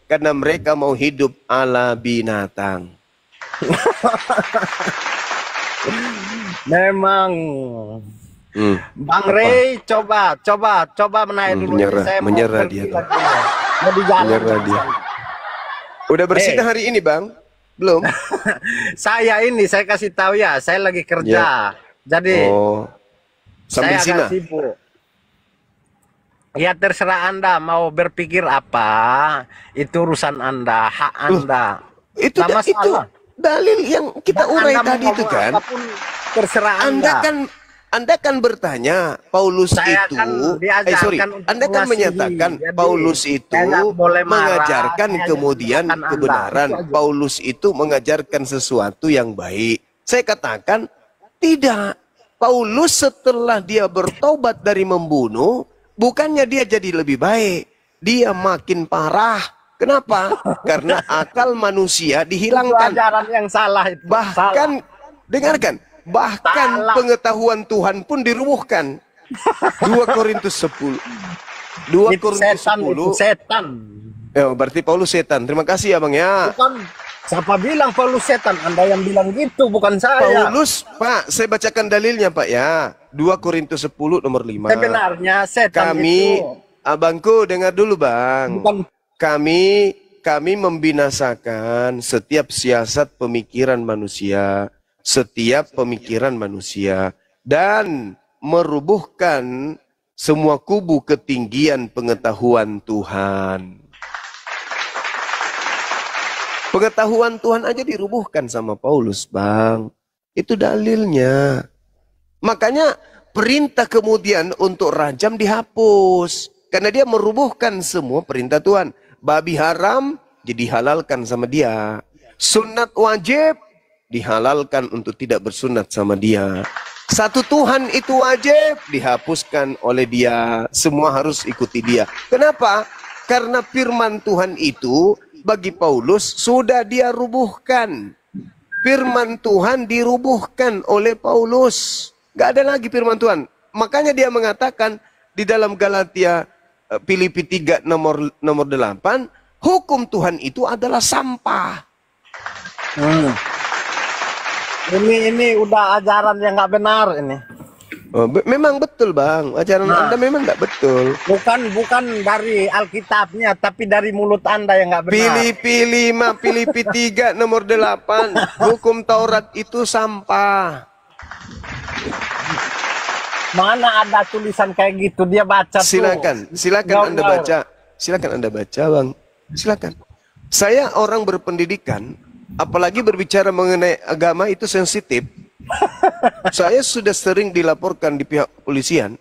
karena mereka mau hidup ala binatang. Memang. Bang Rey, coba menaik dulu. Menyerah dia. Menyerah dia. Udah bersih hari ini, Bang? Belum? Saya kasih tahu ya, saya lagi kerja. Jadi sambil saya agak sibuk. Ya terserah Anda mau berpikir apa, itu urusan Anda, hak Anda. Itu dalil yang kita urai tadi itu kan. Terserah Anda kan bertanya, Paulus itu, Anda kan menyatakan Paulus itu mengajarkan kemudian kebenaran. Paulus itu mengajarkan sesuatu yang baik. Saya katakan, tidak. Paulus setelah dia bertobat dari membunuh, bukannya dia jadi lebih baik. Dia makin parah. Kenapa? Karena akal manusia dihilangkan. Itu ajaran yang salah itu. Bahkan, dengarkan. Bahkan pengetahuan Tuhan pun dirubuhkan. 2 Korintus 10. 2 Korintus 10. Itu setan. Berarti Paulus setan. Terima kasih ya Bang ya. Bukan. Siapa bilang Paulus setan? Anda yang bilang gitu, bukan saya. Paulus, Pak, saya bacakan dalilnya Pak ya. 2 Korintus 10 nomor 5. Sebenarnya setan itu. Abangku dengar dulu Bang. Bukan. Kami membinasakan setiap siasat pemikiran manusia. Setiap pemikiran manusia dan merubuhkan semua kubu ketinggian pengetahuan Tuhan. Pengetahuan Tuhan aja dirubuhkan sama Paulus, Bang. Itu dalilnya. Makanya perintah kemudian untuk rajam dihapus. Karena dia merubuhkan semua perintah Tuhan. Babi haram jadi halalkan sama dia. Sunat wajib dihalalkan untuk tidak bersunat sama dia. Satu Tuhan itu wajib dihapuskan oleh dia. Semua harus ikuti dia. Kenapa? Karena firman Tuhan itu bagi Paulus sudah dia rubuhkan. Firman Tuhan dirubuhkan oleh Paulus. Gak ada lagi firman Tuhan. Makanya dia mengatakan di dalam Galatia Filipi 3 nomor 8, hukum Tuhan itu adalah sampah. Ini udah ajaran yang nggak benar ini. Memang betul Bang, ajaran Anda memang nggak betul. Bukan dari Alkitabnya, tapi dari mulut Anda yang nggak benar. Filipi 3 nomor 8, hukum Taurat itu sampah. Mana ada tulisan kayak gitu? Dia baca silakan Anda baca. Silakan Anda baca Bang. Silakan. Saya orang berpendidikan, apalagi berbicara mengenai agama itu sensitif. Saya sudah sering dilaporkan di pihak kepolisian.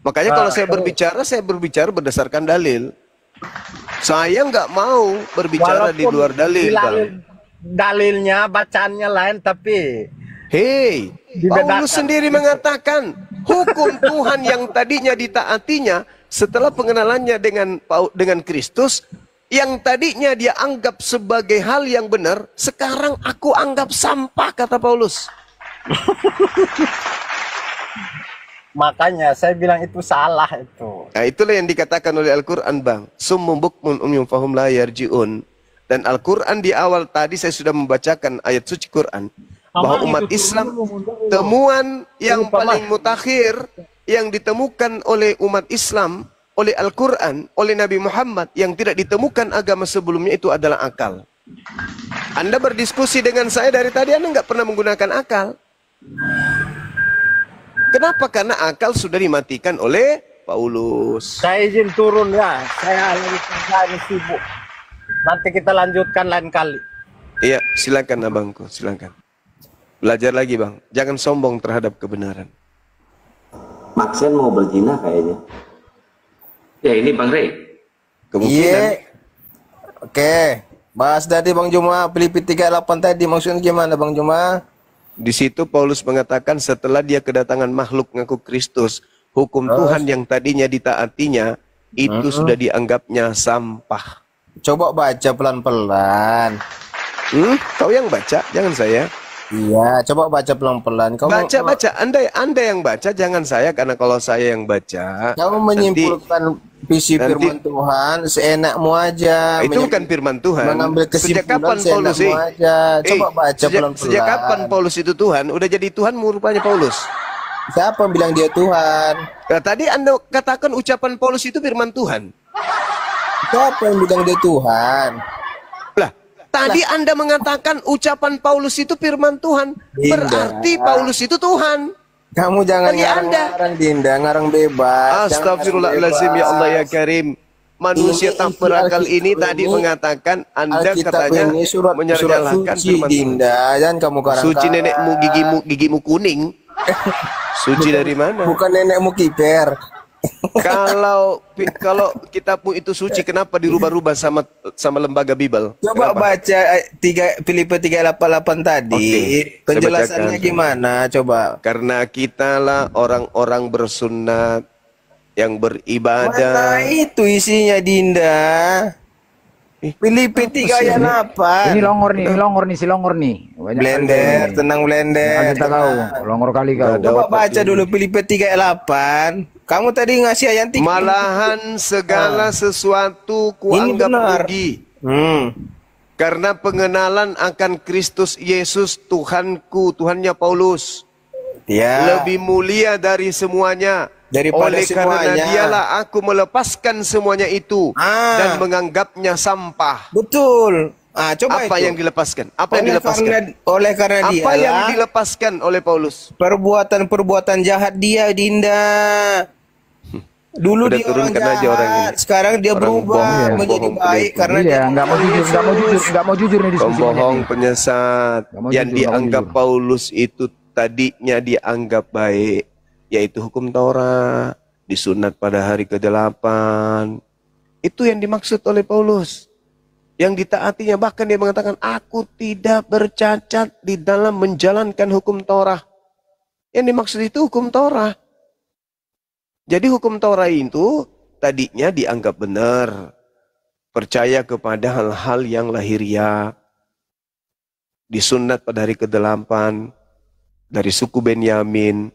Makanya kalau saya berbicara berdasarkan dalil. Saya nggak mau berbicara di luar dalil. Dalilnya, bacaannya lain, tapi Paulus sendiri mengatakan hukum Tuhan yang tadinya ditaatinya setelah pengenalannya dengan Kristus, yang tadinya dia anggap sebagai hal yang benar, sekarang aku anggap sampah, kata Paulus. Makanya saya bilang itu salah itu. Nah, itulah yang dikatakan oleh Al-Quran Bang. Summum bukmun umyum fahum la yarji'un. Dan Al-Quran di awal tadi saya sudah membacakan ayat suci Quran. Bahwa umat Islam, temuan yang paling mutakhir yang ditemukan oleh umat Islam, oleh Al-Quran, oleh Nabi Muhammad, yang tidak ditemukan agama sebelumnya itu adalah akal. Anda berdiskusi dengan saya dari tadi, Anda nggak pernah menggunakan akal. Kenapa? Karena akal sudah dimatikan oleh Paulus. Saya izin turun ya, saya lagi kerja, ini sibuk. Nanti kita lanjutkan lain kali. Iya, silakan abangku, silakan. Belajar lagi Bang, jangan sombong terhadap kebenaran. Maxen mau berzina kayaknya. Ya ini Bang Rey. Kemungkinan. Oke. Bahas tadi Bang Juma, Filipi 3:8 tadi maksudnya gimana Bang Juma? Di situ Paulus mengatakan setelah dia kedatangan makhluk ngaku Kristus, hukum Tuhan yang tadinya ditaatinya itu sudah dianggapnya sampah. Coba baca pelan-pelan. Kau yang baca, jangan saya. Iya, coba baca pelan-pelan. Baca. Anda yang baca, jangan saya, karena kalau saya yang baca, kamu menyimpulkan merevisi Nanti- firman Tuhan seenakmu aja. Itu bukan firman Tuhan. Mengambil Sejak kesimpulan kapan Paulus seenakmu aja. Coba baca pelan-pelan. Sejak kapan Paulus itu Tuhan? Udah jadi Tuhanmu rupanya Paulus. Siapa bilang dia Tuhan? Nah, tadi Anda katakan ucapan Paulus itu firman Tuhan. Siapa yang bilang dia Tuhan? Lah, tadi Anda mengatakan ucapan Paulus itu firman Tuhan. Dinda. Berarti Paulus itu Tuhan. Kamu jangan Bagi ngarang-ngarang, Dinda, ngarang bebas. Astagfirullahaladzim, ya Allah ya Karim. Manusia Ini tak berakal Alkitab ini tadi ini- mengatakan Anda Alkitab katanya ini surat menyalahkan suci, firman Tuhan. Dinda, dan kamu karang-karang. Suci nenekmu, gigimu kuning. Suci dari mana? Bukan nenekmu kiper. Kalau kitabmu itu suci, kenapa dirubah-rubah sama lembaga Bible? Coba Kenapa? baca Filipi 3:88 tadi. Oke, saya Penjelasannya bacakan. gimana? Coba. Karena kitalah orang-orang bersunat yang Mana beribadah. itu isinya, Dinda? Filipi 3:8. Ini longor nih, si longor nih. Banyak Blender, kali tenang Nah, blender. kita tahu, longor kali kau. Ada Coba otak baca ini. dulu Filipi 3:8. Kamu tadi ngasih ayat 3. Malahan segala sesuatu kuanggap benar. rugi. Hmm. Karena pengenalan akan Kristus Yesus Tuhanku, Tuhannya Paulus. Ya. Lebih mulia dari semuanya. Daripada Oleh karena semuanya. dialah aku melepaskan semuanya itu dan menganggapnya sampah. Betul. Coba Apa itu. yang dilepaskan? Apa yang dilepaskan? Oleh karena Apa dialah yang dilepaskan oleh Paulus? perbuatan-perbuatan jahat dia, Dinda. Dulu Udah dia orang turunkan jahat, aja orang ini. sekarang dia Orang berubah bohong, menjadi bohong, baik penipu. karena Iya, dia nggak mau jujur, nggak mau jujur nih diskusi banyak Pembohong, nih. penyesat. Nggak mau Yang jujur, dianggap nggak mau Paulus itu tadinya dianggap baik, yaitu hukum Taurat, disunat pada hari ke-8. Itu yang dimaksud oleh Paulus. Yang ditaatinya, bahkan dia mengatakan, aku tidak bercacat di dalam menjalankan hukum Taurat. Yang dimaksud itu hukum Taurat. Jadi hukum Taurat itu tadinya dianggap benar. Percaya kepada hal-hal yang lahiriah. Disunat pada hari ke-8 dari suku Benyamin.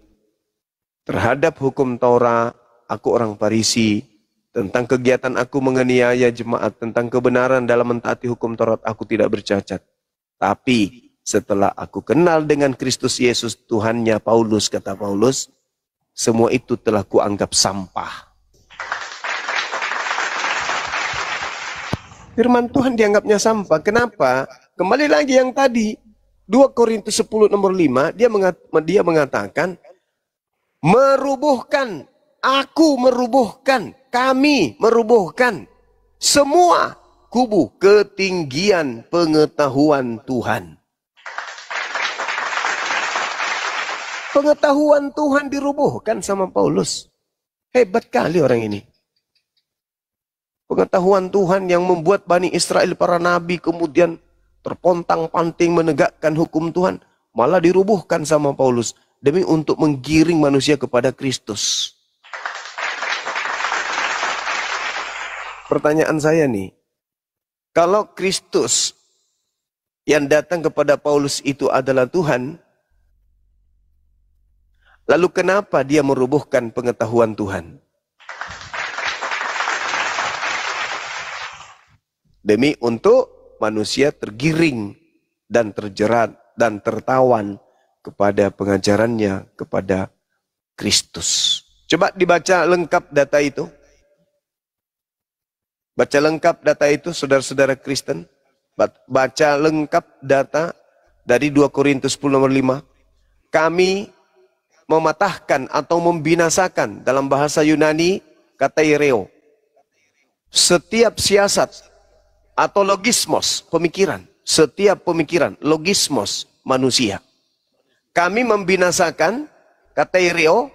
Terhadap hukum Taurat, aku orang Farisi. Tentang kegiatan aku menganiaya jemaat, tentang kebenaran dalam mentaati hukum Taurat, aku tidak bercacat. Tapi setelah aku kenal dengan Kristus Yesus, Tuhannya Paulus, kata Paulus, semua itu telah kuanggap sampah. Firman Tuhan dianggapnya sampah. Kenapa? Kembali lagi yang tadi. 2 Korintus 10 nomor 5, dia mengatakan, merubuhkan, aku merubuhkan, kami merubuhkan semua kubu ketinggian pengetahuan Tuhan. Pengetahuan Tuhan dirubuhkan sama Paulus. Hebat kali orang ini. Pengetahuan Tuhan yang membuat Bani Israel para nabi kemudian terpontang-panting menegakkan hukum Tuhan. Malah dirubuhkan sama Paulus. Demi untuk menggiring manusia kepada Kristus. Pertanyaan saya nih. Kalau Kristus yang datang kepada Paulus itu adalah Tuhan, lalu kenapa dia merubuhkan pengetahuan Tuhan? Demi untuk manusia tergiring dan terjerat dan tertawan kepada pengajarannya kepada Kristus. Coba dibaca lengkap data itu. Baca lengkap data itu, saudara-saudara Kristen. Baca lengkap data dari 2 Korintus 10 nomor 5. Kami mematahkan atau membinasakan dalam bahasa Yunani kata kateireo. Setiap siasat atau logismos, pemikiran. Setiap pemikiran, logismos manusia. Kami membinasakan kata kateireo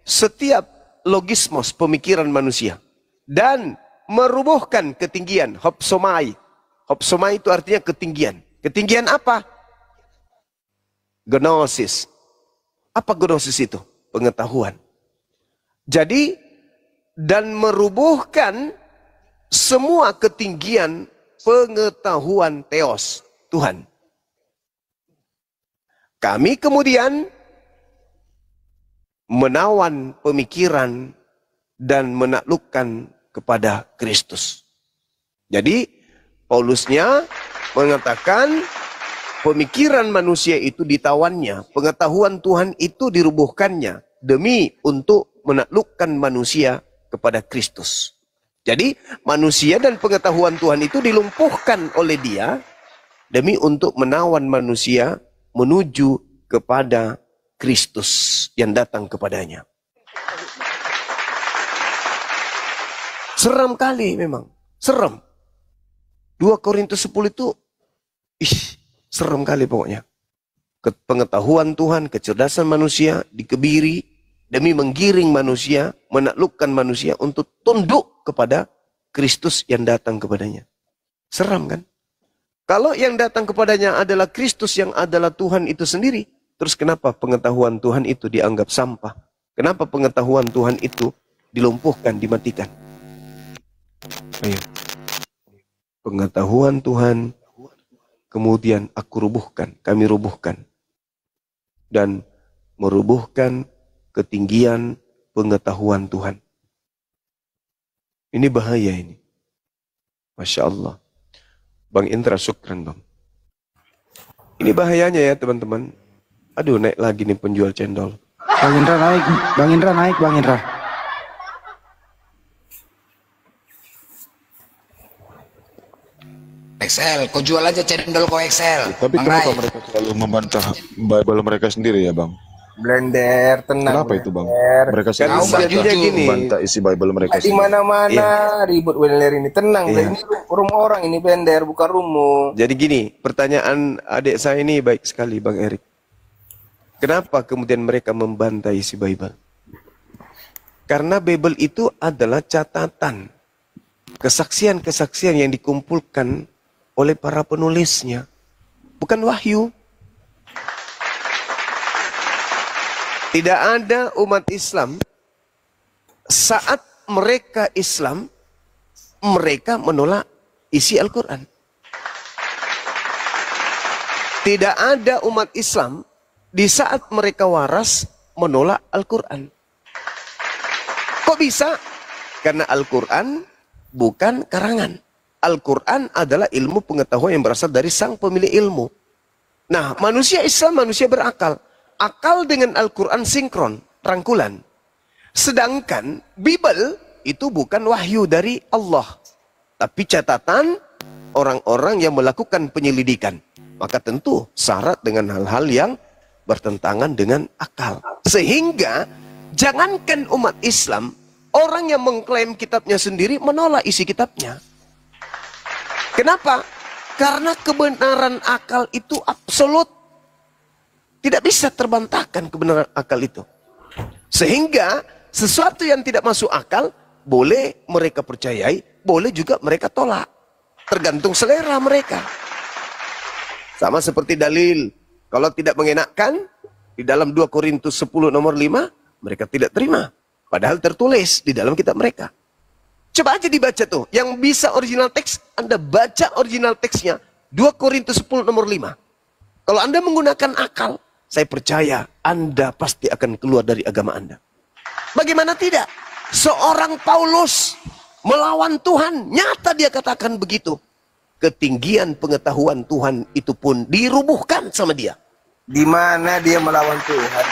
setiap logismos pemikiran manusia. Dan merubuhkan ketinggian, hopsomai. Hopsomai itu artinya ketinggian. Ketinggian apa? Gnosis. Apa gnosis itu? Pengetahuan. Jadi, dan merubuhkan semua ketinggian pengetahuan Theos, Tuhan. Kami kemudian menawan pemikiran dan menaklukkan kepada Kristus. Jadi Paulusnya mengatakan pemikiran manusia itu ditawannya, pengetahuan Tuhan itu dirubuhkannya demi untuk menaklukkan manusia kepada Kristus. Jadi manusia dan pengetahuan Tuhan itu dilumpuhkan oleh dia demi untuk menawan manusia menuju kepada Kristus yang datang kepadanya. Seram kali memang, seram. 2 Korintus 10 itu, serem kali pokoknya. Pengetahuan Tuhan, kecerdasan manusia dikebiri demi menggiring manusia, menaklukkan manusia untuk tunduk kepada Kristus yang datang kepadanya. Seram kan? Kalau yang datang kepadanya adalah Kristus yang adalah Tuhan itu sendiri, terus kenapa pengetahuan Tuhan itu dianggap sampah? Kenapa pengetahuan Tuhan itu dilumpuhkan, dimatikan? Ayo. Pengetahuan Tuhan kemudian aku rubuhkan, kami rubuhkan. Dan merubuhkan ketinggian pengetahuan Tuhan. Ini bahaya ini. Masya Allah. Bang Indra, syukran Bang. Ini bahayanya ya teman-teman. Aduh, naik lagi nih penjual cendol. Bang Indra naik, Bang Indra naik, Bang Indra. Excel, kau jual aja cendol kau Excel. Tapi kenapa mereka selalu membantah Bible mereka sendiri ya Bang? Blender, tenang. Kenapa itu Bang? Blender. Mereka selalu membantah isi Bible mereka Di sendiri. mana-mana ribut Blender ini. Tenang, ini rumah orang ini Blender, bukan rumah. Jadi gini, pertanyaan adik saya ini baik sekali Bang Erik. Kenapa kemudian mereka membantai isi Bible? Karena Bible itu adalah catatan. Kesaksian-kesaksian yang dikumpulkan oleh para penulisnya, bukan wahyu. Tidak ada umat Islam saat mereka Islam, mereka menolak isi Al-Quran. Tidak ada umat Islam di saat mereka waras menolak Al-Quran. Kok bisa? Karena Al-Quran bukan karangan. Al-Quran adalah ilmu pengetahuan yang berasal dari sang pemilik ilmu. Nah, manusia Islam, manusia berakal. Akal dengan Al-Quran sinkron, rangkulan. Sedangkan Bible itu bukan wahyu dari Allah. Tapi catatan orang-orang yang melakukan penyelidikan. Maka tentu syarat dengan hal-hal yang bertentangan dengan akal. Sehingga jangankan umat Islam, orang yang mengklaim kitabnya sendiri menolak isi kitabnya. Kenapa? Karena kebenaran akal itu absolut. Tidak bisa terbantahkan kebenaran akal itu. Sehingga sesuatu yang tidak masuk akal, boleh mereka percayai, boleh juga mereka tolak. Tergantung selera mereka. Sama seperti dalil. Kalau tidak mengenakan, di dalam 2 Korintus 10 nomor 5, mereka tidak terima. Padahal tertulis di dalam kitab mereka. Coba aja dibaca tuh. Yang bisa original teks, Anda baca original teksnya. 2 Korintus 10 nomor 5. Kalau Anda menggunakan akal, saya percaya Anda pasti akan keluar dari agama Anda. Bagaimana tidak? Seorang Paulus melawan Tuhan. Nyata dia katakan begitu. Ketinggian pengetahuan Tuhan itu pun dirubuhkan sama dia. Di mana dia melawan Tuhan?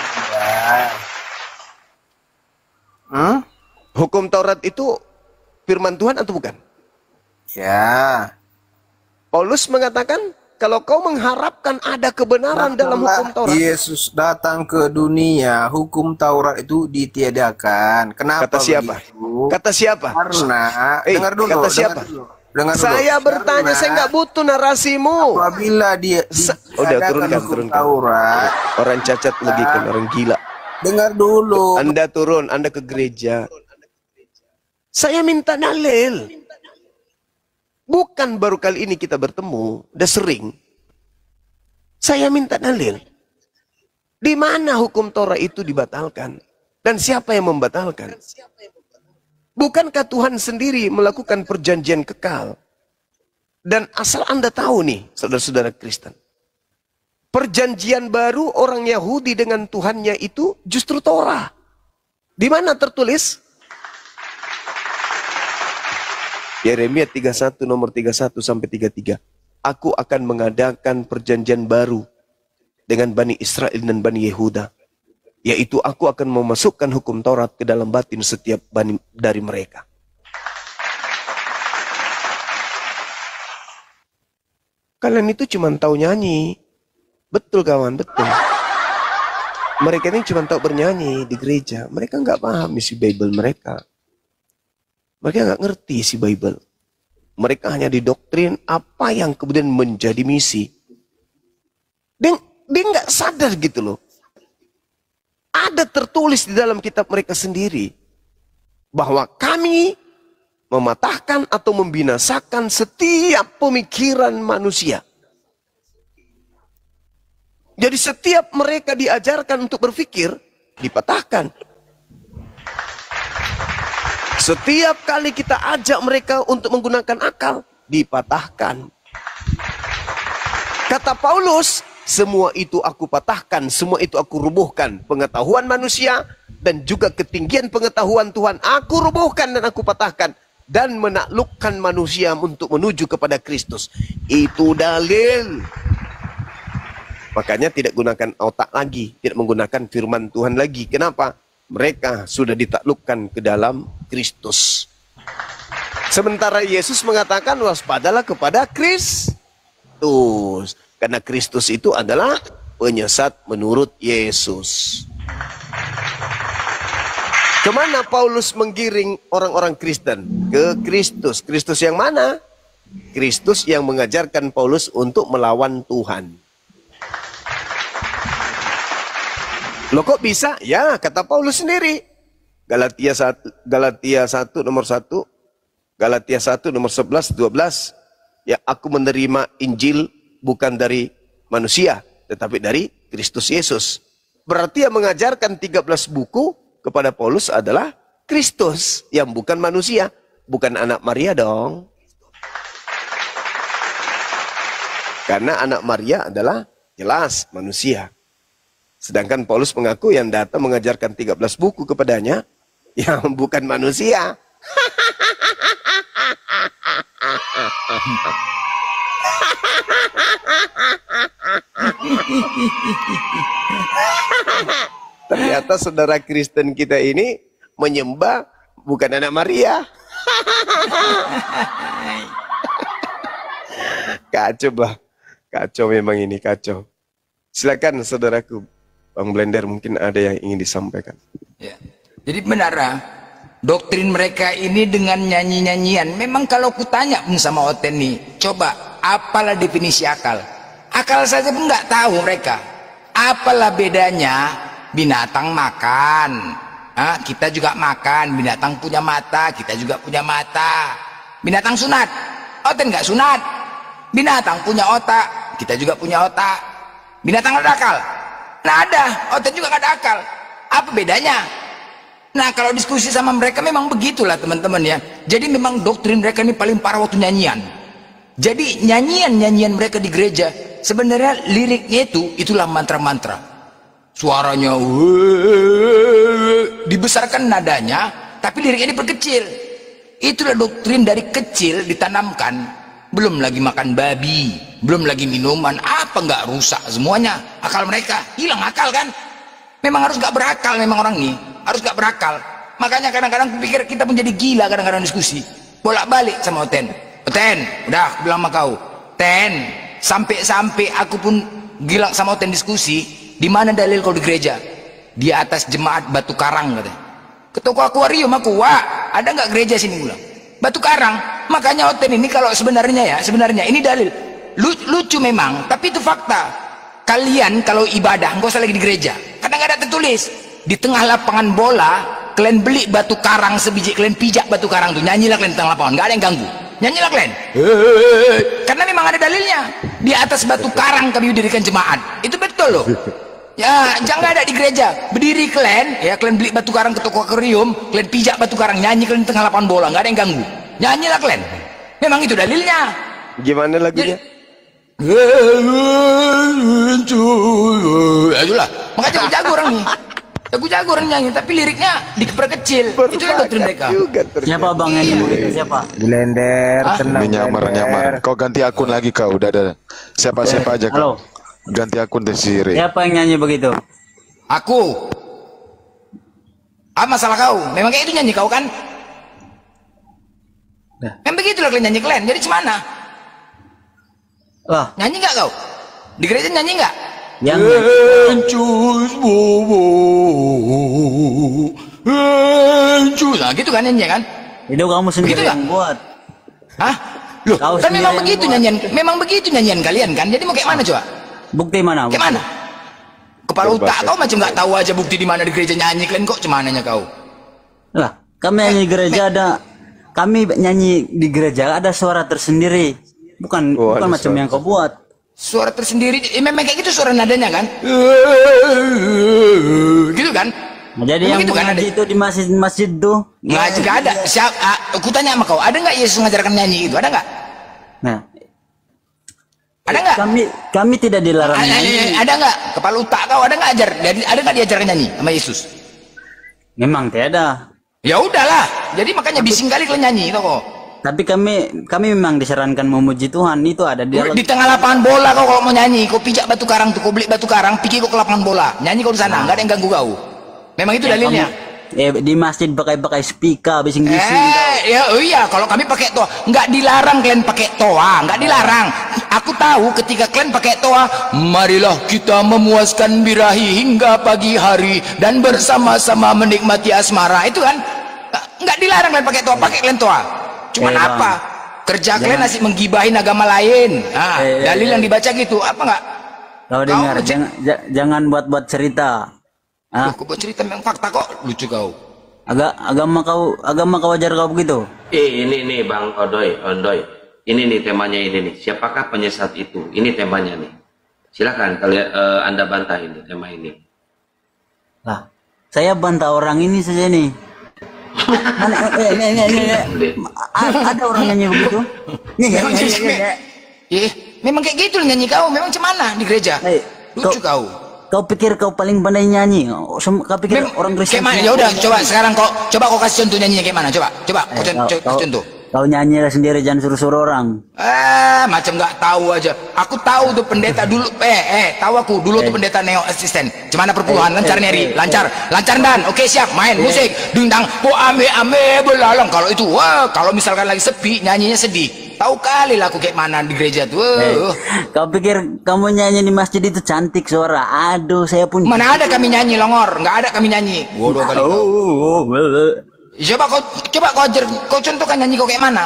Hukum Taurat itu firman Tuhan atau bukan? Ya. Paulus mengatakan, kalau kau mengharapkan ada kebenaran dalam hukum Taurat. Yesus datang ke dunia, hukum Taurat itu ditiadakan. Kenapa Kata siapa? begitu? Kata siapa? Karena, dengar dulu. Kata siapa? Dengar dulu. Saya bertanya, saya nggak butuh narasimu. Apabila dia Udah diadakan hukum Taurat. Orang cacat logika, orang gila. Dengar dulu. Anda turun, Anda ke gereja. Saya minta dalil. Bukan baru kali ini kita bertemu, udah sering. Saya minta dalil. Di mana hukum Torah itu dibatalkan? Dan siapa yang membatalkan? Bukankah Tuhan sendiri melakukan perjanjian kekal? Dan asal Anda tahu nih, saudara-saudara Kristen. Perjanjian baru orang Yahudi dengan Tuhannya itu justru Torah. Di mana tertulis? Yeremia 31 nomor 31 sampai 33. Aku akan mengadakan perjanjian baru dengan Bani Israel dan Bani Yehuda. Yaitu aku akan memasukkan hukum Taurat ke dalam batin setiap bani dari mereka. Kalian itu cuma tahu nyanyi. Betul kawan, betul. Mereka ini cuma tahu bernyanyi di gereja. Mereka nggak paham isi Bible mereka. Mereka nggak ngerti isi Bible. Mereka hanya didoktrin apa yang kemudian menjadi misi. Dia nggak sadar gitu loh. Ada tertulis di dalam kitab mereka sendiri. Bahwa kami mematahkan atau membinasakan setiap pemikiran manusia. Jadi setiap mereka diajarkan untuk berpikir, dipatahkan. Setiap kali kita ajak mereka untuk menggunakan akal, dipatahkan. Kata Paulus, semua itu aku patahkan, semua itu aku rubuhkan. Pengetahuan manusia dan juga ketinggian pengetahuan Tuhan, aku rubuhkan dan aku patahkan. Dan menaklukkan manusia untuk menuju kepada Kristus. Itu dalil. Makanya tidak gunakan otak lagi, tidak menggunakan firman Tuhan lagi. Kenapa? Mereka sudah ditaklukkan ke dalam Kristus. Sementara Yesus mengatakan waspadalah kepada Kristus. Karena Kristus itu adalah penyesat menurut Yesus. Kemana Paulus menggiring orang-orang Kristen? Ke Kristus. Kristus yang mana? Kristus yang mengajarkan Paulus untuk melawan Tuhan. Loh kok bisa? Ya, kata Paulus sendiri. Galatia 1 nomor 1, Galatia 1 nomor 11, 12. Ya, aku menerima Injil bukan dari manusia, tetapi dari Kristus Yesus. Berarti yang mengajarkan 13 buku kepada Paulus adalah Kristus yang bukan manusia, bukan anak Maria dong. Karena anak Maria adalah jelas manusia. Sedangkan Paulus mengaku yang datang mengajarkan 13 buku kepadanya yang bukan manusia. Ternyata saudara Kristen kita ini menyembah bukan anak Maria. Kacau bah. Kacau memang ini, kacau. Silakan saudaraku, Bang Blender, mungkin ada yang ingin disampaikan. Ya. Jadi benar, doktrin mereka ini dengan nyanyi-nyanyian. Memang kalau kutanya pun sama Oten nih, coba apalah definisi akal? Akal saja pun nggak tahu mereka. Apalah bedanya? Binatang makan, kita juga makan. Binatang punya mata, kita juga punya mata. Binatang sunat, Oten nggak sunat. Binatang punya otak, kita juga punya otak. Binatang ada akal? Nah ada, Oten juga nggak ada akal. Apa bedanya? Nah kalau diskusi sama mereka memang begitulah teman-teman ya. Jadi memang doktrin mereka ini paling parah waktu nyanyian. Jadi nyanyian mereka di gereja sebenarnya liriknya itulah mantra-mantra. Suaranya dibesarkan nadanya, tapi liriknya diperkecil. Itulah doktrin dari kecil ditanamkan. Belum lagi makan babi, belum lagi minuman, apa nggak rusak semuanya. Akal mereka hilang akal kan? Memang harus nggak berakal, memang orang ini harus nggak berakal. Makanya kadang-kadang pikir kita menjadi gila kadang-kadang diskusi. Bolak-balik sama Oten. Oten, udah aku bilang sama kau. Ten, sampai aku pun gila sama Oten diskusi. Di mana dalil kau di gereja? Di atas jemaat Batu Karang katanya. Ke toko akuarium aku, wah ada nggak gereja sini ulang? Batu Karang. Makanya Oten ini kalau sebenarnya ini dalil. Lucu memang, tapi itu fakta. Kalian kalau ibadah nggak usah lagi di gereja, karena nggak ada tertulis. Di tengah lapangan bola, kalian beli batu karang sebiji, kalian pijak batu karang tuh, nyanyilah kalian di tengah lapangan, nggak ada yang ganggu. Nyanyilah kalian. Karena memang ada dalilnya. Di atas batu karang kami dirikan jemaat. Itu betul loh. Ya, jangan ada di gereja. Berdiri kalian, ya kalian beli batu karang ke toko akuarium, kalian pijak batu karang, nyanyi kalian di tengah lapangan bola, nggak ada yang ganggu. Nyanyilah kalian. Memang itu dalilnya. Gimana lagunya? Itulah. Makanya jago orang nih. Jago orang nyanyi, tapi liriknya diperkecil. Itu kan doktrin mereka. Siapa bang yang begitu? Siapa? Blender, tenang. Ini nyamar. Kau ganti akun lagi kau, udah ada. Siapa aja Halo. kau. Ganti akun deh Siri. Siapa yang nyanyi begitu? Aku. Apa masalah kau? Memang kayak itu nyanyi kau kan? Memang begitulah kalian nyanyi kalian. Jadi cemana? Wah, Nyanyi nggak kau? Di gereja nyanyi nggak? yang Encus bobo, encus. Nah gitu kan nyanyi kan? itu kamu sendiri Begitu yang buat. Hah? Loh, Kau kan sendiri memang yang begitu buat. nyanyian. Memang begitu nyanyian kalian kan? Jadi mau kayak mana coba? Bukti mana? Kayak mana? Kepala otak kau macam nggak tahu aja bukti di mana di gereja nyanyi kalian kok cemananya kau? Lah, kami nyanyi di gereja ada. Kami nyanyi di gereja ada suara tersendiri. Bukan bukan macam yang kau buat. Suara tersendiri, memang kayak gitu suara nadanya kan? Gitu kan? Nah, jadi Memang yang gitu kan mengaji ada? itu di masjid tuh. Nggak juga ada. Siapa? Aku tanya sama kau, ada nggak Yesus mengajarkan nyanyi itu? Ada nggak? Nah, Ada nggak? kami tidak dilarang nyanyi. Ada nggak? Kepala otak kau ada nggak ajar? Ada nggak diajarkan nyanyi sama Yesus? Memang tiada. Ya udahlah. Jadi makanya bising kali kalian nyanyi itu kok. Tapi kami memang disarankan memuji Tuhan, itu ada di dalam. Di tengah lapangan bola kau kalau mau nyanyi, kau pijak batu karang tuh, kau beli batu karang, pikir kau ke lapangan bola, nyanyi kau di sana, nggak ada yang ganggu kau. Memang itu dalilnya. Di masjid pakai speaker bising-bising. Iya, kalau kami pakai toa, nggak dilarang kalian pakai toa, nggak dilarang. Aku tahu ketika kalian pakai toa, marilah kita memuaskan birahi hingga pagi hari dan bersama-sama menikmati asmara. Itu kan nggak dilarang kalian pakai toa, pakai kalian toa. Cuman apa? Kerja kalian asik menggibahin agama lain. Nah, dalil yang dibaca gitu, apa nggak? Kau dengar, jangan buat-buat cerita. Loh, kau buat cerita memang fakta kok, lucu kau. Agama kau ajar kau begitu. Ini Bang Ondoy. Ini nih temanya ini nih. Siapakah penyesat itu? Ini temanya nih. Silakan kalian Anda bantah ini tema ini. Lah, saya bantah orang ini saja nih. Mana, ada orang nyanyi begitu? Memang kayak gitu nyanyi kau, memang cemana di gereja? Lucu kau. Kau pikir kau paling pandai nyanyi? Kau pikir orang Kristen? Ya udah, coba sekarang coba kau kasih contoh nyanyinya kayak mana? Coba kasih contoh. Kau nyanyi sendiri, jangan suruh-suruh orang. Macam nggak tahu aja. Aku tahu tuh pendeta dulu. Tahu aku dulu tuh pendeta neo asisten. Cemana perpuluhan lancar nyari, lancar dan. Oke siap, main musik, dingdang, ame belalang. Kalau itu, kalau misalkan lagi sepi, nyanyinya sedih. Tahu kali lah aku kayak mana di gereja tuh. Kau pikir kamu nyanyi di masjid itu cantik suara? Aduh, saya pun. Mana ada kami nyanyi longor? Nggak ada kami nyanyi. Bodoh kali. Coba kau ajar, kau contohkan nyanyi kau kayak mana?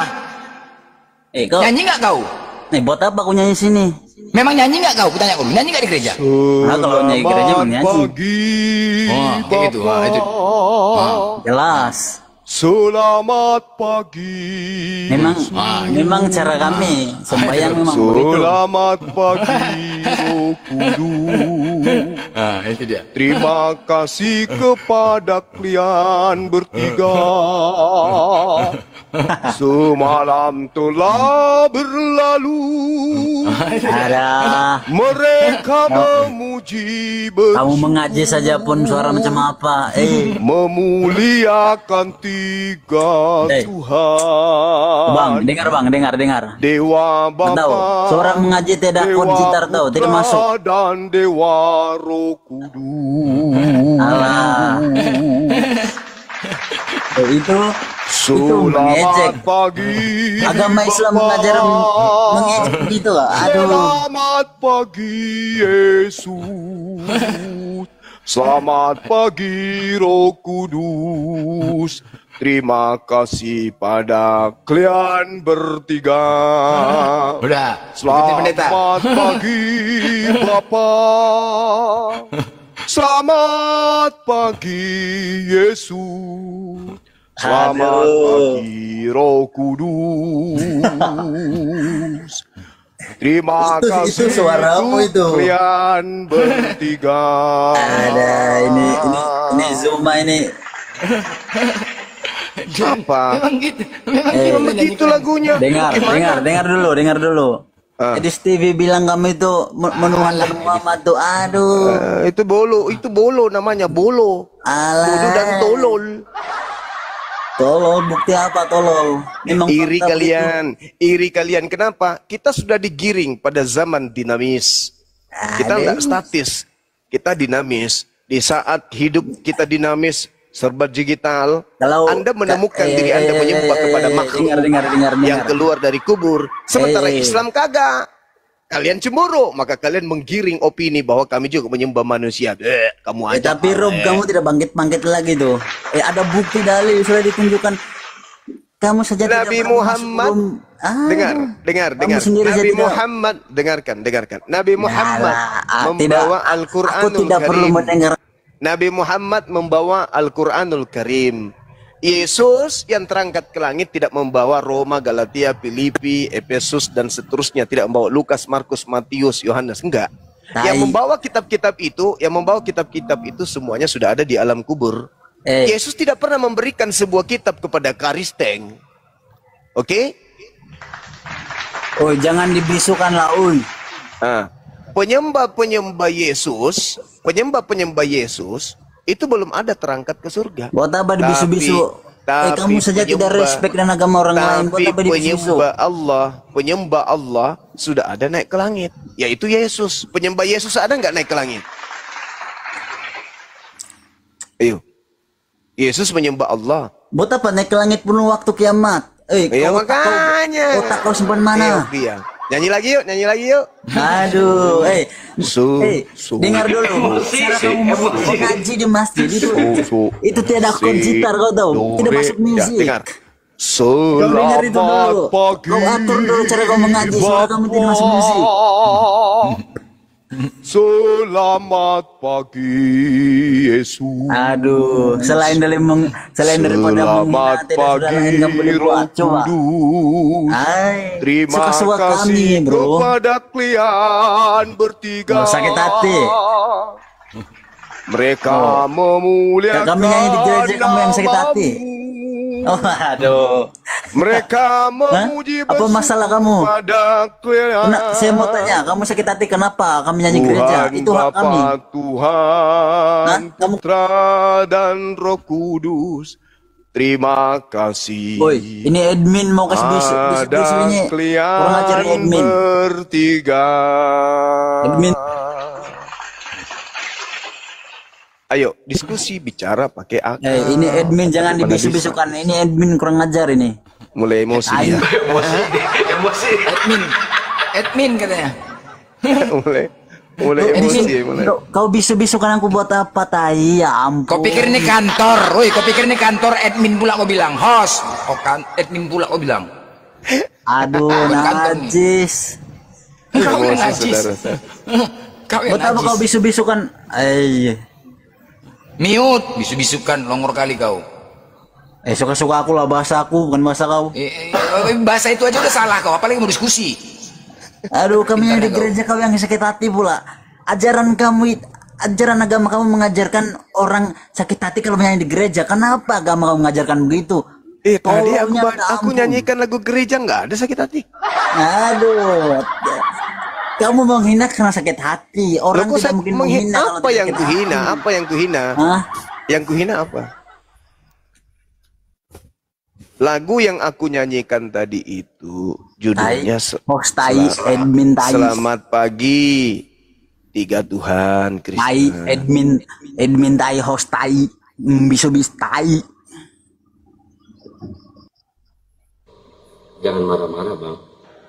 Nyanyi nggak kau? Buat apa aku nyanyi sini? Memang nyanyi nggak kau? Kutanya kau, nyanyi nggak di gereja? Kalau nyanyi gereja memang nyanyi. Kayak gitu, itu. Jelas. Selamat pagi. Memang cara kami sembahyang memang begitu. Selamat pagi, Roh Kudus. Itu dia. Terima kasih kepada kalian bertiga. Semalam telah berlalu. Ada. Mereka memuji bersama. Kamu mengaji saja pun suara macam apa? Memuliakan tiga Tuhan. Bang, dengar. Dewa Bapa. Suara mengaji tidak kod gitar tahu, tidak masuk. Dan Dewa Roh Kudus. Alah. Itu Selamat pagi. Agama Islam mengajar mengejek gitu lah. Aduh. Selamat pagi Yesus. Selamat pagi Roh Kudus. Terima kasih pada kalian bertiga. Udah. Selamat pagi Bapa. Selamat pagi Yesus. Selamat pagi Roh Kudus. Terima kasih itu suara apa itu? Kalian bertiga. Ada ini Zuma ini. Apa? Memang gitu. Memang begitu lagunya. Dengar dulu. Edis TV bilang kamu itu menuhankan Muhammad tuh. Aduh. Itu bolo namanya, bolo. Alah. Bodoh dan tolol. Tolol, bukti apa tolol? Memang Iri kalian. Kenapa? Kita sudah digiring pada zaman dinamis. Kita tidak statis. Kita dinamis. Di saat hidup kita dinamis, serba digital, kalau Anda menemukan diri Anda menyembah kepada makhluk yang keluar dari kubur. Sementara Islam kagak. Kalian cemburu, maka kalian menggiring opini bahwa kami juga menyembah manusia. Kamu aja. Tapi Rob, kamu tidak bangkit-bangkit lagi tuh. Ada bukti dalil sudah ditunjukkan. Kamu saja Nabi Muhammad. Dengar. Nabi Muhammad, dengarkan. Nabi Muhammad membawa Al-Qur'anul Karim. Nabi Muhammad membawa Al-Qur'anul Karim. Yesus yang terangkat ke langit tidak membawa Roma, Galatia, Filipi, Efesus dan seterusnya, tidak membawa Lukas, Markus, Matius, Yohanes, enggak. Yang membawa kitab-kitab itu semuanya sudah ada di alam kubur. Yesus tidak pernah memberikan sebuah kitab kepada Karisteng. Oke? Oh, jangan dibisukan lah, uy. Penyembah Yesus itu belum ada terangkat ke surga. Buat apa dibisu-bisu? Kamu saja tidak respect dan agama orang lain. Buat apa dibisu? Penyembah Allah sudah ada naik ke langit, yaitu Yesus. Penyembah Yesus ada nggak naik ke langit? Ayo. Yesus menyembah Allah. Buat apa naik ke langit pun waktu kiamat? Makanya. Otak kau simpan mana? Nyanyi lagi yuk. Aduh, dengar dulu. Cara kamu mengaji di masjid itu tidak konsitar, kau tahu? Tidak masuk musik. Dengar. Selamat pagi. Kau atur dulu cara kau mengaji supaya kamu tidak masuk musik. Selamat pagi Yesus. Aduh, selain daripada menghina tidak sudah lain kamu boleh buat. Coba. Terima kasih kepada kalian bertiga. Sakit hati. Mereka memuliakan kami nyanyi di gereja, kamu yang sakit hati. Oh, aduh. Mereka memuji apa masalah kamu? Saya mau tanya, kamu sakit hati kenapa? Kami nyanyi gereja, itu hak kami. Tuhan, Putra dan Roh Kudus, terima kasih. Boy, ini admin mau kasih bisu ini. Kurang ajar admin. Bertiga. Admin. Ayo, diskusi bicara pakai akal. Ini admin jangan dibisu-bisukan. Ini admin kurang ajar ini. Mulai emosi ya. Emosi. Admin katanya. mulai emosi. Kau bisu-bisukan aku buat apa, tai? Ya ampun. Kau pikir ini kantor? Woi, kau pikir ini kantor? Admin pula kau bilang. Host. Oh kan, admin pula kau bilang. Aduh, najis. Kau yang najis. Buat apa kau bisu-bisukan? Miut, bisu-bisukan, longor kali kau. Suka-suka aku lah, bahasa aku, bukan bahasa kau. Bahasa itu aja udah salah kau, apalagi mau diskusi. Aduh, kami yang di gereja kau yang sakit hati pula. Ajaran agama kamu mengajarkan orang sakit hati kalau yang di gereja. Kenapa agama kamu mengajarkan begitu? Tadi aku nyanyikan lagu gereja nggak ada sakit hati. Aduh. Kamu menghina karena sakit hati. Orang tidak mungkin menghina. Apa yang kuhina? Yang kuhina apa? Lagu yang aku nyanyikan tadi itu judulnya Selamat Pagi Tiga Tuhan Kristen. Admin tai host tai bisu-bis tai. Jangan marah-marah, Bang.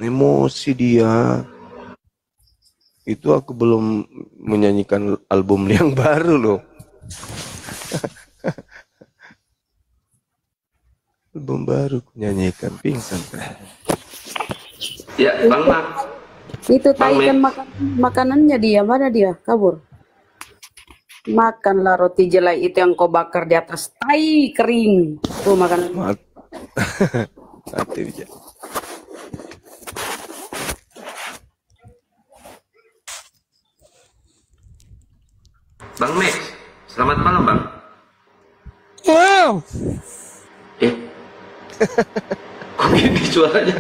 Emosi dia. Itu aku belum menyanyikan album yang baru loh. Album baru aku nyanyikan, pingsan. Ya, Bang Mak. Itu tai kan makanannya dia, mana dia? Kabur. Makanlah roti jelai itu yang kau bakar di atas tai kering. Tuh makanan. Mati aja. Bang Max, selamat malam Bang. Kok gini suaranya?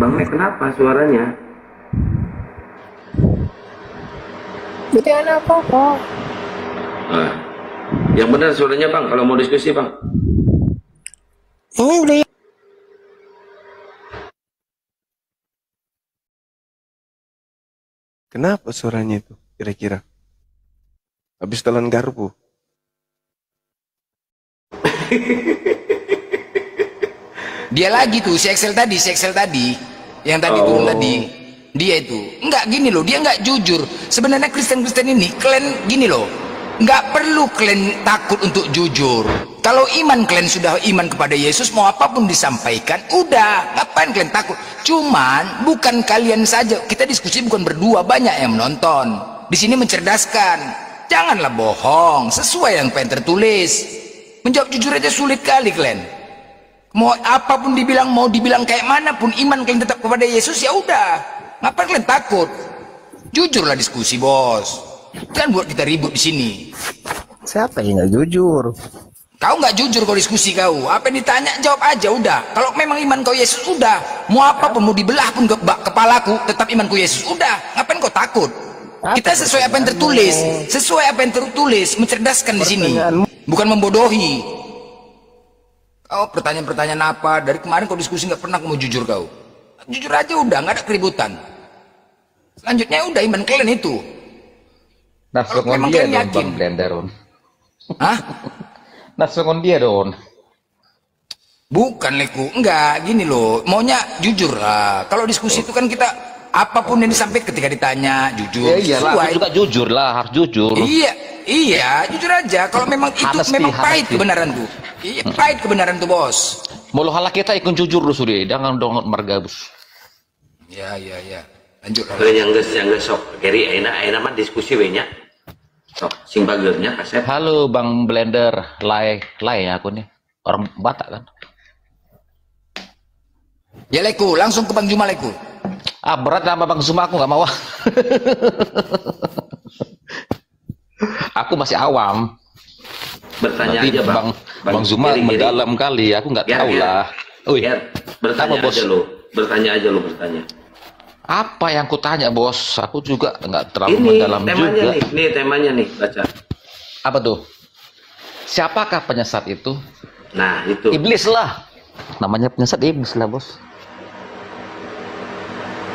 Bang Nek kenapa suaranya? Tidak ada apa-apa. Nah, yang benar suaranya Bang, kalau mau diskusi Bang. Ini udah. Kenapa suaranya itu kira-kira? Habis telan garpu. Dia lagi tuh, si Excel tadi, yang tadi turun tadi. Dia itu, enggak gini loh, dia enggak jujur. Sebenarnya Kristen-Kristen ini, kalian gini loh, enggak perlu kalian takut untuk jujur. Kalau iman kalian sudah iman kepada Yesus, mau apapun disampaikan, udah, ngapain kalian takut? Cuman bukan kalian saja, kita diskusi bukan berdua, banyak yang menonton. Di sini mencerdaskan, janganlah bohong, sesuai yang pengen tertulis. Menjawab jujur aja sulit kali kalian. Mau apapun dibilang, mau dibilang kayak mana pun, iman kalian tetap kepada Yesus, ya udah. Ngapain kalian takut? Jujurlah diskusi, bos. Jangan buat kita ribut di sini. Siapa yang nggak jujur? Kau nggak jujur kalau diskusi kau. Apa yang ditanya jawab aja udah. Kalau memang iman kau Yesus udah. Mau apapun, mau dibelah pun kepalaku, tetap imanku Yesus udah. Ngapain kau takut? Kita sesuai apa yang tertulis. Sesuai apa yang tertulis, mencerdaskan di sini. Bukan membodohi. Kau pertanyaan-pertanyaan apa? Dari kemarin kau diskusi nggak pernah mau jujur kau. Jujur aja udah, nggak ada keributan. Selanjutnya udah iman kalian itu. Memang dia kalian yakin. Hah? Nasungon dia dong. Bukan leku, enggak gini loh. Maunya jujur lah. Kalau diskusi itu kan kita apapun yang disampaikan ketika ditanya jujur. Ya iyalah, aku juga jujur lah, harus jujur. Iya, jujur aja. Kalau memang itu memang pahit kebenaran tuh. Iya, pahit kebenaran tuh bos. Mulu halah kita ikut jujur lu sudah, jangan dong margabus. Ya. Lanjut. Yang geus sok keri ayeuna mah diskusi we nya. Sok sing bageurnya kasep. Halo Bang Blender, lay aku nih. Orang Batak kan. Ya Leku, langsung ke Bang Juma Leku. Ah berat sama Bang Juma, aku nggak mau. Aku masih awam. Bertanya nanti aja Bang Zuma mendalam kali, aku nggak tahu lah. Bertanya aja lo, bertanya. Apa yang ku tanya bos? Aku juga nggak terlalu mendalam juga. Nih temanya nih, baca. Apa tuh? Siapakah penyesat itu? Nah itu. Iblis lah. Namanya penyesat iblis lah bos.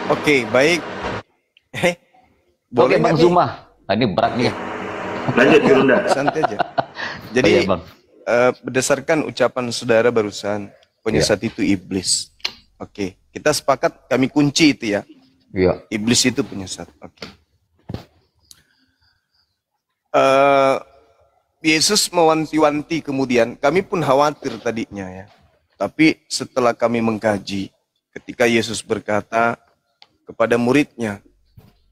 Oke, baik. Boleh Bang Zuma. Nah, ini berat nih. Lanjut Yunda. Santai aja. Jadi berdasarkan ucapan saudara barusan, penyesat itu iblis. Oke, kita sepakat kami kunci itu ya. Iya. Iblis itu penyesat. Oke. Yesus mewanti-wanti kemudian, kami pun khawatir tadinya ya. Tapi setelah kami mengkaji, ketika Yesus berkata kepada muridnya,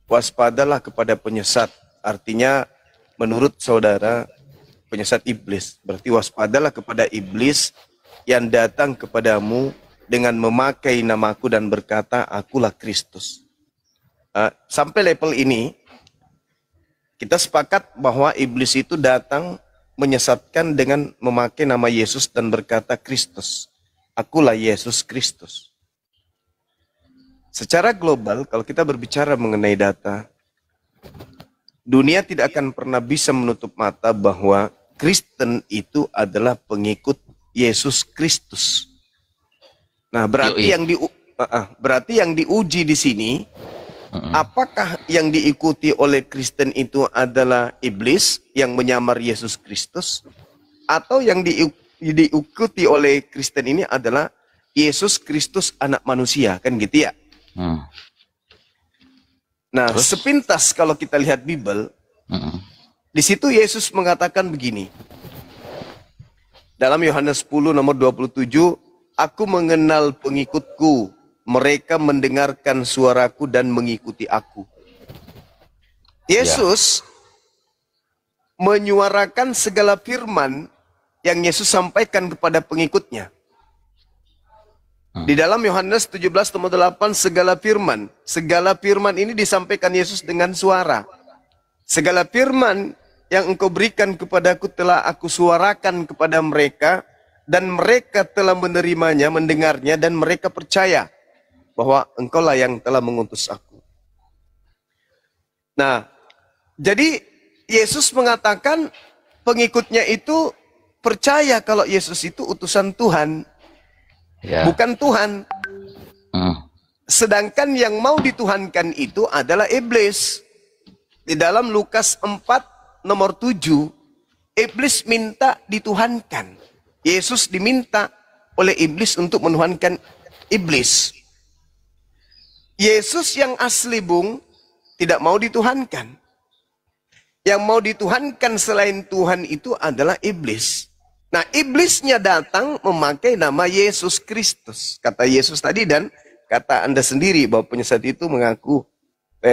waspadalah kepada penyesat. Artinya menurut saudara, penyesat iblis. Berarti waspadalah kepada iblis yang datang kepadamu dengan memakai namaku dan berkata, akulah Kristus. Sampai level ini, kita sepakat bahwa iblis itu datang menyesatkan dengan memakai nama Yesus dan berkata Kristus. Akulah Yesus Kristus. Secara global, kalau kita berbicara mengenai data, dunia tidak akan pernah bisa menutup mata bahwa Kristen itu adalah pengikut Yesus Kristus. Nah, berarti yang diuji di sini, apakah yang diikuti oleh Kristen itu adalah iblis yang menyamar Yesus Kristus, atau yang diikuti oleh Kristen ini adalah Yesus Kristus anak manusia, kan gitu ya? Nah, sepintas kalau kita lihat Bible, di situ Yesus mengatakan begini. Dalam Yohanes 10 nomor 27, aku mengenal pengikutku, mereka mendengarkan suaraku dan mengikuti aku. Yesus menyuarakan segala firman yang Yesus sampaikan kepada pengikutnya. Di dalam Yohanes 17 nomor 8, segala firman ini disampaikan Yesus dengan suara. Segala firman yang engkau berikan kepadaku telah aku suarakan kepada mereka, dan mereka telah menerimanya, mendengarnya, dan mereka percaya. bahwa engkaulah yang telah mengutus aku. Nah, jadi Yesus mengatakan pengikutnya itu percaya kalau Yesus itu utusan Tuhan, bukan Tuhan. Sedangkan yang mau dituhankan itu adalah iblis. Di dalam Lukas 4 nomor 7, iblis minta dituhankan. Yesus diminta oleh iblis untuk menuhankan iblis. Yesus yang asli, Bung, tidak mau dituhankan. Yang mau dituhankan selain Tuhan itu adalah iblis. Nah, iblisnya datang memakai nama Yesus Kristus. Kata Yesus tadi dan kata Anda sendiri bahwa penyesat itu mengaku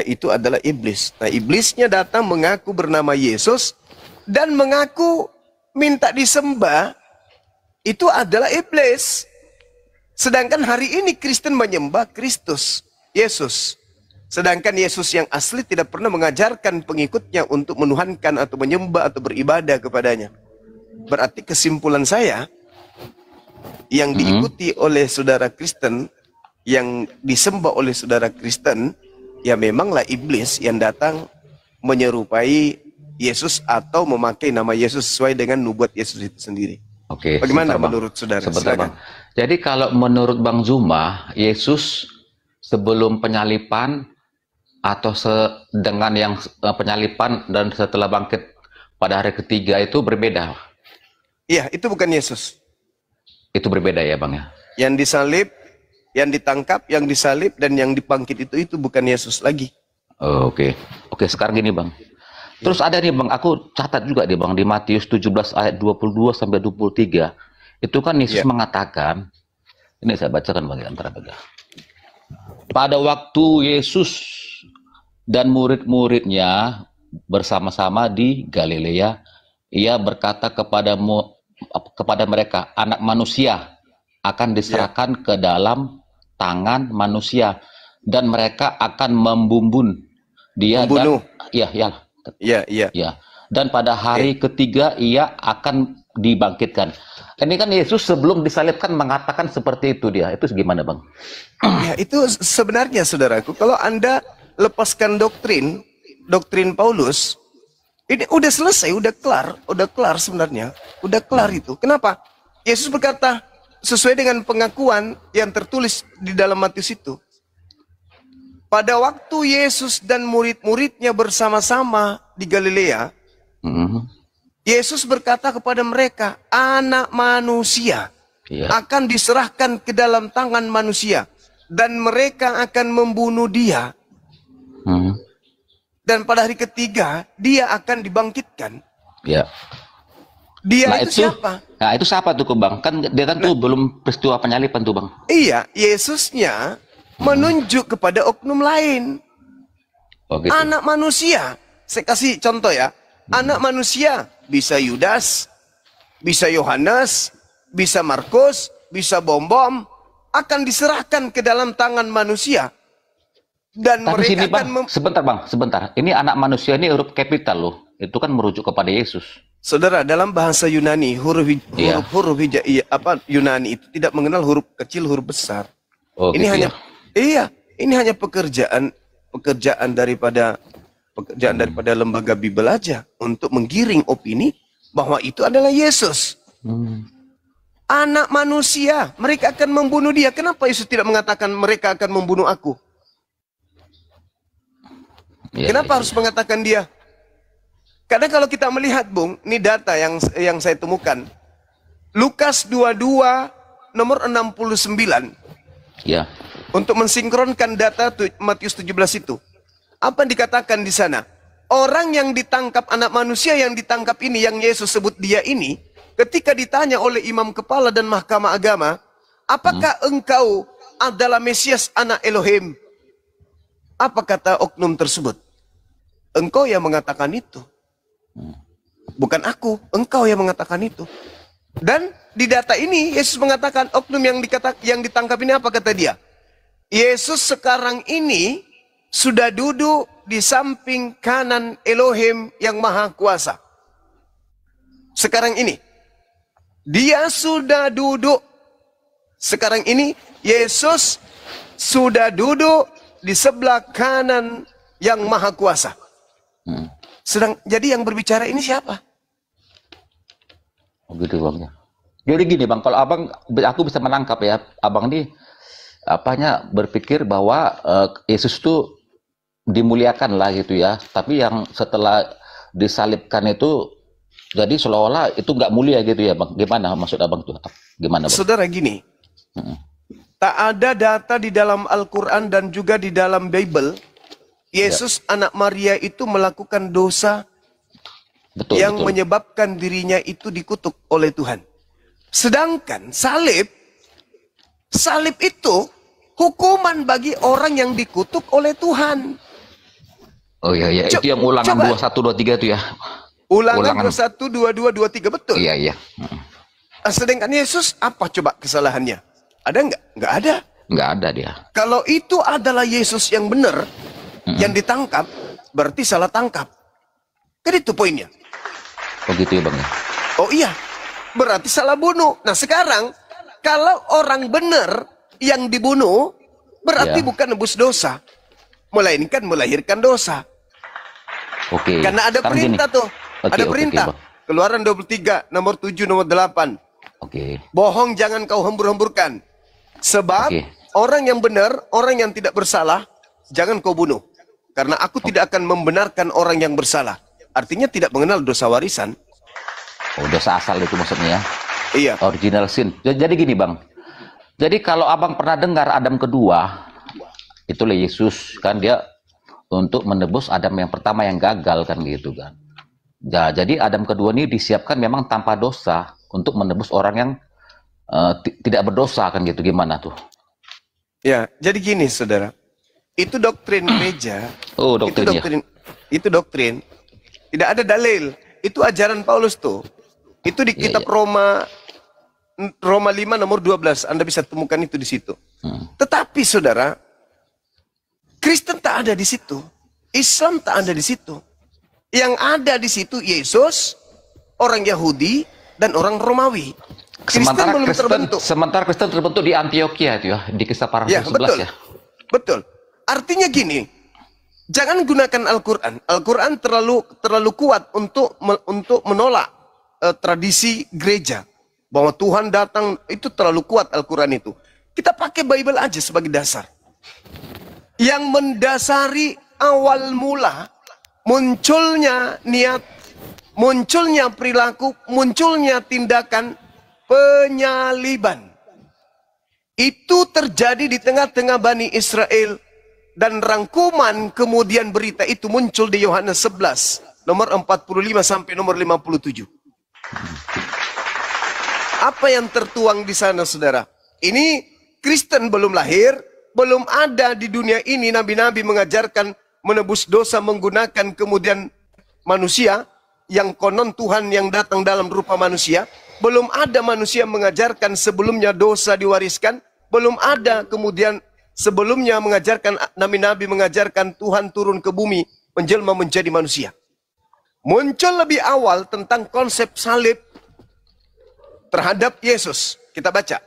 itu adalah iblis. Nah, iblisnya datang mengaku bernama Yesus dan mengaku minta disembah, itu adalah iblis. Sedangkan hari ini Kristen menyembah Kristus, Yesus. Sedangkan Yesus yang asli tidak pernah mengajarkan pengikutnya untuk menuhankan atau menyembah atau beribadah kepadanya. Berarti kesimpulan saya, yang diikuti oleh saudara Kristen, yang disembah oleh saudara Kristen, ya memanglah iblis yang datang menyerupai Yesus atau memakai nama Yesus sesuai dengan nubuat Yesus itu sendiri. Oke. Bagaimana menurut saudara? Sebentar, Bang. Jadi kalau menurut Bang Zuma, Yesus sebelum penyalipan atau dengan yang penyalipan dan setelah bangkit pada hari ketiga itu berbeda? Iya, itu bukan Yesus. Itu berbeda ya, Bang ya? Yang disalib, yang ditangkap, yang disalib, dan yang dibangkit itu bukan Yesus lagi. Oh, oke. Oke, sekarang gini, Bang. Terus ada nih, Bang, aku catat juga nih, Bang, di Matius 17 ayat 22 sampai 23. Itu kan Yesus mengatakan, ini saya bacakan bagi antara bagian. Pada waktu Yesus dan murid-muridnya bersama-sama di Galilea, ia berkata kepada mereka, anak manusia akan diserahkan ke dalam tangan manusia dan mereka akan membunuh dia. Dan pada hari ketiga ia akan dibangkitkan. Ini kan Yesus sebelum disalibkan mengatakan seperti itu dia. Itu gimana, Bang? Ya, itu sebenarnya saudaraku, kalau Anda lepaskan doktrin Paulus, ini udah selesai, udah kelar sebenarnya, udah kelar itu. Kenapa? Yesus berkata sesuai dengan pengakuan yang tertulis di dalam Matius itu. Pada waktu Yesus dan murid-muridnya bersama-sama di Galilea, Yesus berkata kepada mereka, anak manusia akan diserahkan ke dalam tangan manusia dan mereka akan membunuh dia. Dan pada hari ketiga dia akan dibangkitkan. Ya. Dia itu siapa? Nah, itu siapa tuh, Bang? Kan dia kan tuh belum peristiwa penyalipan tuh, Bang. Iya, Yesusnya menunjuk kepada oknum lain. Oh, gitu. Anak manusia. Saya kasih contoh ya. Anak manusia bisa Yudas, bisa Yohanes, bisa Markus, bisa Bom-Bom, akan diserahkan ke dalam tangan manusia. Dan tapi mereka sini, Bang, akan sebentar. Ini anak manusia ini huruf kapital loh. Itu kan merujuk kepada Yesus. Saudara, dalam bahasa Yunani, huruf Yunani itu tidak mengenal huruf kecil, huruf besar. Oh, ini gitu hanya ya? ini hanya pekerjaan daripada lembaga Bible aja untuk menggiring opini bahwa itu adalah Yesus. Anak manusia, mereka akan membunuh dia. Kenapa Yesus tidak mengatakan mereka akan membunuh aku? Kenapa harus mengatakan dia? Karena kalau kita melihat, Bung, ini data yang saya temukan. Lukas 22 nomor 69. Ya. Untuk mensinkronkan data Matius 17 itu. Apa yang dikatakan di sana? Orang yang ditangkap, anak manusia yang ditangkap ini, yang Yesus sebut dia ini, ketika ditanya oleh imam kepala dan mahkamah agama, apakah engkau adalah Mesias anak Elohim? Apa kata oknum tersebut? Engkau yang mengatakan itu. Bukan aku, engkau yang mengatakan itu. Dan di data ini Yesus mengatakan oknum yang ditangkap ini apa kata dia? Yesus sekarang ini sudah duduk di samping kanan Elohim yang Maha Kuasa. Sekarang ini dia sudah duduk. Sekarang ini Yesus sudah duduk di sebelah kanan yang maha kuasa. Jadi yang berbicara ini siapa? Oh gitu bang ya. Jadi gini bang, kalau abang, aku bisa menangkap ya, abang ini apanya berpikir bahwa Yesus itu dimuliakan lah gitu ya. Tapi yang setelah disalibkan itu jadi seolah-olah itu nggak mulia gitu ya bang. Gimana maksud abang tuh? Gimana bang? Saudara gini, tak ada data di dalam Al-Quran dan juga di dalam Bible Yesus anak Maria itu melakukan dosa yang menyebabkan dirinya itu dikutuk oleh Tuhan. Sedangkan salib itu hukuman bagi orang yang dikutuk oleh Tuhan. Oh iya iya, itu yang ulangan 21 23 itu ya. Ulangan 21 22 23 betul. Iya iya. Sedangkan Yesus apa coba kesalahannya? Ada nggak? Nggak ada. Nggak ada dia. Kalau itu adalah Yesus yang benar, yang ditangkap, berarti salah tangkap. Kan itu poinnya. Oh gitu ya bang ya. Oh iya, berarti salah bunuh. Nah sekarang, kalau orang benar yang dibunuh, berarti bukan nebus dosa, melainkan melahirkan dosa. Oke. Karena ada perintah tuh, ada perintah. Keluaran 23, nomor 7, nomor 8. Bohong jangan kau hembur-hemburkan. Sebab orang yang benar, orang yang tidak bersalah, jangan kau bunuh. Karena aku tidak akan membenarkan orang yang bersalah. Artinya tidak mengenal dosa warisan. Oh, dosa asal itu maksudnya ya? Iya. Original sin. Jadi gini bang. Jadi kalau abang pernah dengar Adam kedua, itulah Yesus kan dia untuk menebus Adam yang pertama yang gagal kan gitu kan. Ya, jadi Adam kedua ini disiapkan memang tanpa dosa untuk menebus orang yang tidak berdosa kan gitu. Gimana tuh? Ya, jadi gini saudara. Itu doktrin gereja. Oh, doktrin, itu doktrin. Tidak ada dalil. Itu ajaran Paulus tuh. Itu di kitab Roma 5 nomor 12. Anda bisa temukan itu di situ. Tetapi saudara, Kristen tak ada di situ. Islam tak ada di situ. Yang ada di situ Yesus, orang Yahudi, dan orang Romawi. Kristen belum terbentuk. Sementara Kristen terbentuk di Antioquia itu ya, di Kisah Para Rasul 11 betul. ya. Betul. Artinya gini, jangan gunakan Al-Quran. Al-Quran terlalu kuat untuk menolak tradisi gereja. Bahwa Tuhan datang, itu terlalu kuat Al-Quran itu. Kita pakai Bible aja sebagai dasar. Yang mendasari awal mula, munculnya niat, munculnya perilaku, munculnya tindakan penyaliban. Itu terjadi di tengah-tengah Bani Israel. Dan rangkuman kemudian berita itu muncul di Yohanes 11. Nomor 45 sampai nomor 57. Apa yang tertuang di sana saudara? Ini Kristen belum lahir. Belum ada di dunia ini nabi-nabi mengajarkan menebus dosa menggunakan kemudian manusia. Yang konon Tuhan yang datang dalam rupa manusia. Belum ada manusia mengajarkan sebelumnya dosa diwariskan. Belum ada kemudian sebelumnya mengajarkan nabi-nabi mengajarkan Tuhan turun ke bumi menjelma menjadi manusia. Muncul lebih awal tentang konsep salib terhadap Yesus. Kita baca.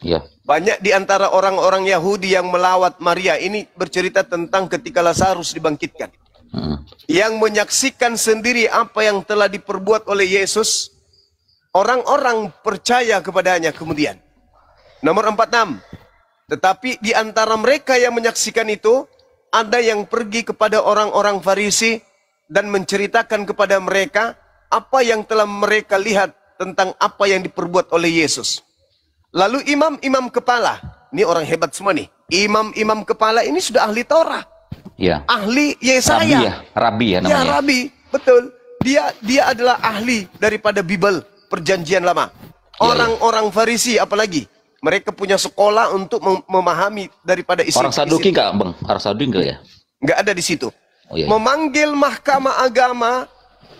Iya. Banyak di antara orang-orang Yahudi yang melawat Maria ini bercerita tentang ketika Lazarus dibangkitkan. Yang menyaksikan sendiri apa yang telah diperbuat oleh Yesus. Orang-orang percaya kepadanya kemudian. Nomor 46. Tetapi di antara mereka yang menyaksikan itu, ada yang pergi kepada orang-orang Farisi dan menceritakan kepada mereka apa yang telah mereka lihat tentang apa yang diperbuat oleh Yesus. Lalu imam-imam kepala, ini orang hebat semua nih. Imam-imam kepala ini sudah ahli Torah. Iya. Ahli Yesaya. Rabi ya namanya. Ya, Rabi, betul. Dia adalah ahli daripada Bible Perjanjian Lama. Orang-orang Farisi apalagi? Mereka punya sekolah untuk memahami daripada isi. Orang Saduki enggak, Bang? Orang Saduki enggak ya? Enggak ada di situ. Oh, iya. Memanggil mahkamah agama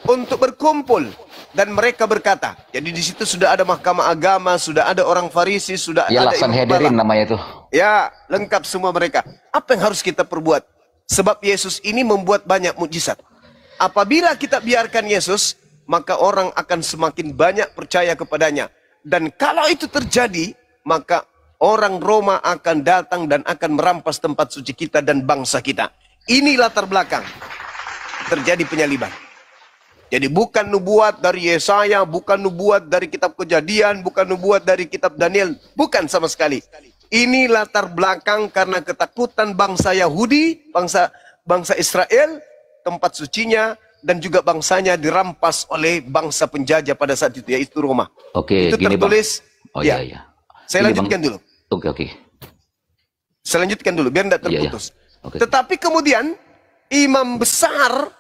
untuk berkumpul dan mereka berkata. Jadi di situ sudah ada mahkamah agama, sudah ada orang Farisi, sudah ya, ada Sanhedrin namanya itu. Ya, lengkap semua mereka. Apa yang harus kita perbuat? Sebab Yesus ini membuat banyak mukjizat. Apabila kita biarkan Yesus, maka orang akan semakin banyak percaya kepadanya. Dan kalau itu terjadi, maka orang Roma akan datang dan akan merampas tempat suci kita dan bangsa kita. Ini latar belakang terjadi penyaliban. Jadi bukan nubuat dari Yesaya, bukan nubuat dari kitab Kejadian, bukan nubuat dari kitab Daniel, bukan sama sekali. Ini latar belakang karena ketakutan bangsa Yahudi, bangsa Israel, tempat sucinya, dan juga bangsanya dirampas oleh bangsa penjajah pada saat itu, yaitu Roma. Oke, itu gini tertulis. Bang. Oh iya, iya. Saya Gini, lanjutkan Bang. dulu. Oke. Saya lanjutkan dulu, biar tidak terputus. Oke. Tetapi kemudian, imam besar,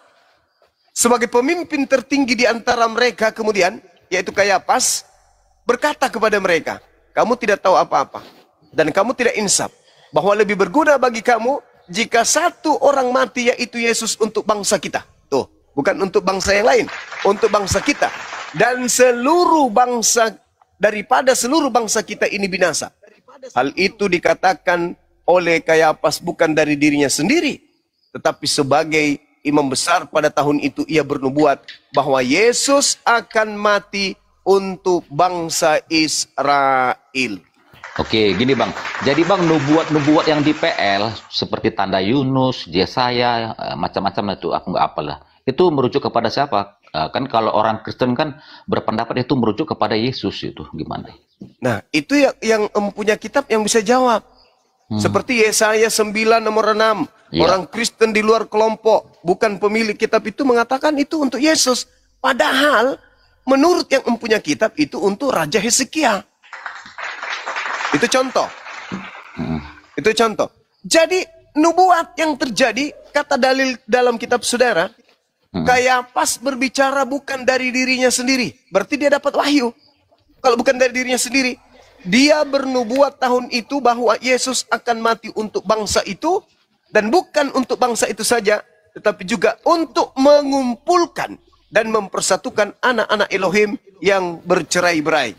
sebagai pemimpin tertinggi di antara mereka kemudian, yaitu Kayafas, berkata kepada mereka, kamu tidak tahu apa-apa. Dan kamu tidak insaf, bahwa lebih berguna bagi kamu jika satu orang mati, yaitu Yesus, untuk bangsa kita. Tuh, bukan untuk bangsa yang lain, untuk bangsa kita. Dan seluruh bangsa, daripada seluruh bangsa kita ini binasa. Hal itu dikatakan oleh Kayafas bukan dari dirinya sendiri, tetapi sebagai imam besar pada tahun itu ia bernubuat bahwa Yesus akan mati untuk bangsa Israel. Oke, gini Bang. Jadi Bang, nubuat-nubuat yang di PL seperti tanda Yunus, Yesaya, macam-macam itu aku nggak apalah. Itu merujuk kepada siapa? Kan kalau orang Kristen kan berpendapat itu merujuk kepada Yesus, itu gimana? Nah, itu yang mempunyai kitab yang bisa jawab. Seperti Yesaya 9 nomor 6. Ya. Orang Kristen di luar kelompok, bukan pemilik kitab itu, mengatakan itu untuk Yesus. Padahal menurut yang mempunyai kitab itu untuk Raja Hezekia. Itu contoh. Itu contoh. Jadi nubuat yang terjadi, kata dalil dalam kitab saudara, Kayafas berbicara bukan dari dirinya sendiri. Berarti dia dapat wahyu. Kalau bukan dari dirinya sendiri, dia bernubuat tahun itu bahwa Yesus akan mati untuk bangsa itu, dan bukan untuk bangsa itu saja, tetapi juga untuk mengumpulkan dan mempersatukan anak-anak Elohim yang bercerai-berai.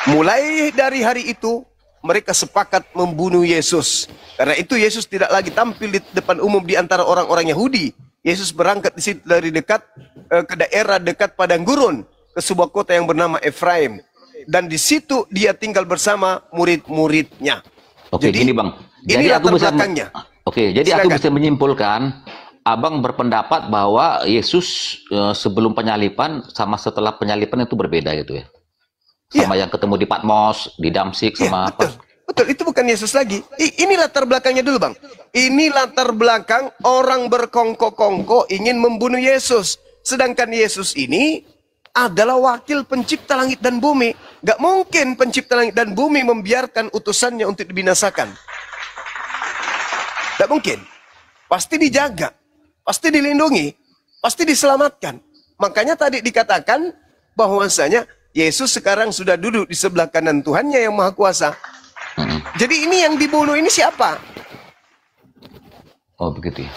Mulai dari hari itu, mereka sepakat membunuh Yesus. Karena itu Yesus tidak lagi tampil di depan umum di antara orang-orang Yahudi. Yesus berangkat di situ dari dekat ke daerah dekat padang gurun, ke sebuah kota yang bernama Efraim. Dan di situ dia tinggal bersama murid-muridnya. Oke, jadi, gini Bang. Ini Jadi aku bisa belakangnya. Oke, jadi Silakan. aku bisa menyimpulkan Abang berpendapat bahwa Yesus sebelum penyalipan sama setelah penyalipan itu berbeda gitu ya. Sama yang ketemu di Patmos, di Damsik, sama apa? Betul, itu bukan Yesus lagi. Ini latar belakangnya dulu, Bang. Ini latar belakang orang berkongko-kongko ingin membunuh Yesus. Sedangkan Yesus ini adalah wakil pencipta langit dan bumi. Gak mungkin pencipta langit dan bumi membiarkan utusannya untuk dibinasakan. Gak mungkin. Pasti dijaga, pasti dilindungi, pasti diselamatkan. Makanya tadi dikatakan bahwasanya Yesus sekarang sudah duduk di sebelah kanan Tuhannya yang Maha Kuasa. Jadi ini yang dibunuh ini siapa? Oh begitu ya?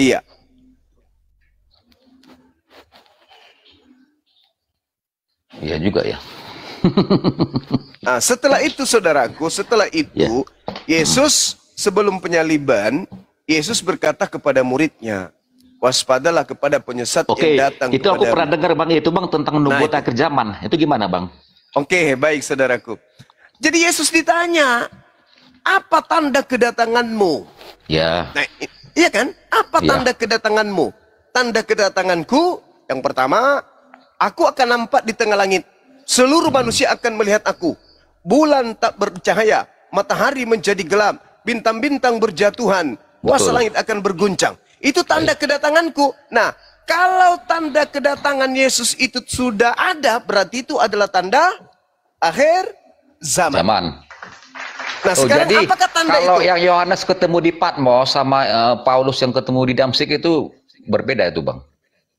Iya. Iya juga ya. Nah, setelah itu saudaraku, setelah itu Yesus sebelum penyaliban, Yesus berkata kepada muridnya, waspadalah kepada penyesat Oke, yang datang itu aku kepadamu. pernah dengar Bang, itu Bang tentang nubuat akhir zaman. Itu gimana Bang? Oke, baik saudaraku. Jadi Yesus ditanya, apa tanda kedatanganmu? Ya. Nah, iya kan? Apa tanda kedatanganmu? Tanda kedatanganku, yang pertama, aku akan nampak di tengah langit. Seluruh manusia akan melihat aku. Bulan tak bercahaya, matahari menjadi gelap, bintang-bintang berjatuhan, kuasa langit akan berguncang. Itu tanda kedatanganku. Nah, kalau tanda kedatangan Yesus itu sudah ada, berarti itu adalah tanda akhir zaman. Nah, sekarang jadi apakah tanda kalau itu? yang Yohanes ketemu di Patmos sama Paulus yang ketemu di Damsik itu berbeda itu Bang?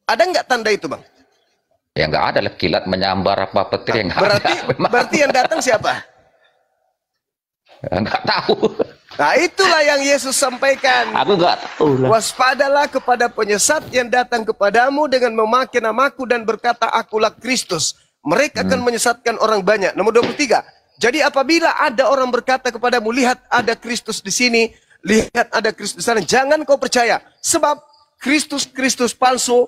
Ada nggak tanda itu Bang? Ya nggak ada lah, kilat menyambar apa petir yang nggak ada. Berarti yang datang siapa? Nggak tahu. Nah, itulah yang Yesus sampaikan. Aku nggak tahu lah. Waspadalah kepada penyesat yang datang kepadamu dengan memakai namaku dan berkata, akulah Kristus. Mereka akan menyesatkan orang banyak. Nomor 23. Jadi apabila ada orang berkata kepadamu, lihat ada Kristus di sini, lihat ada Kristus di sana, jangan kau percaya. Sebab Kristus palsu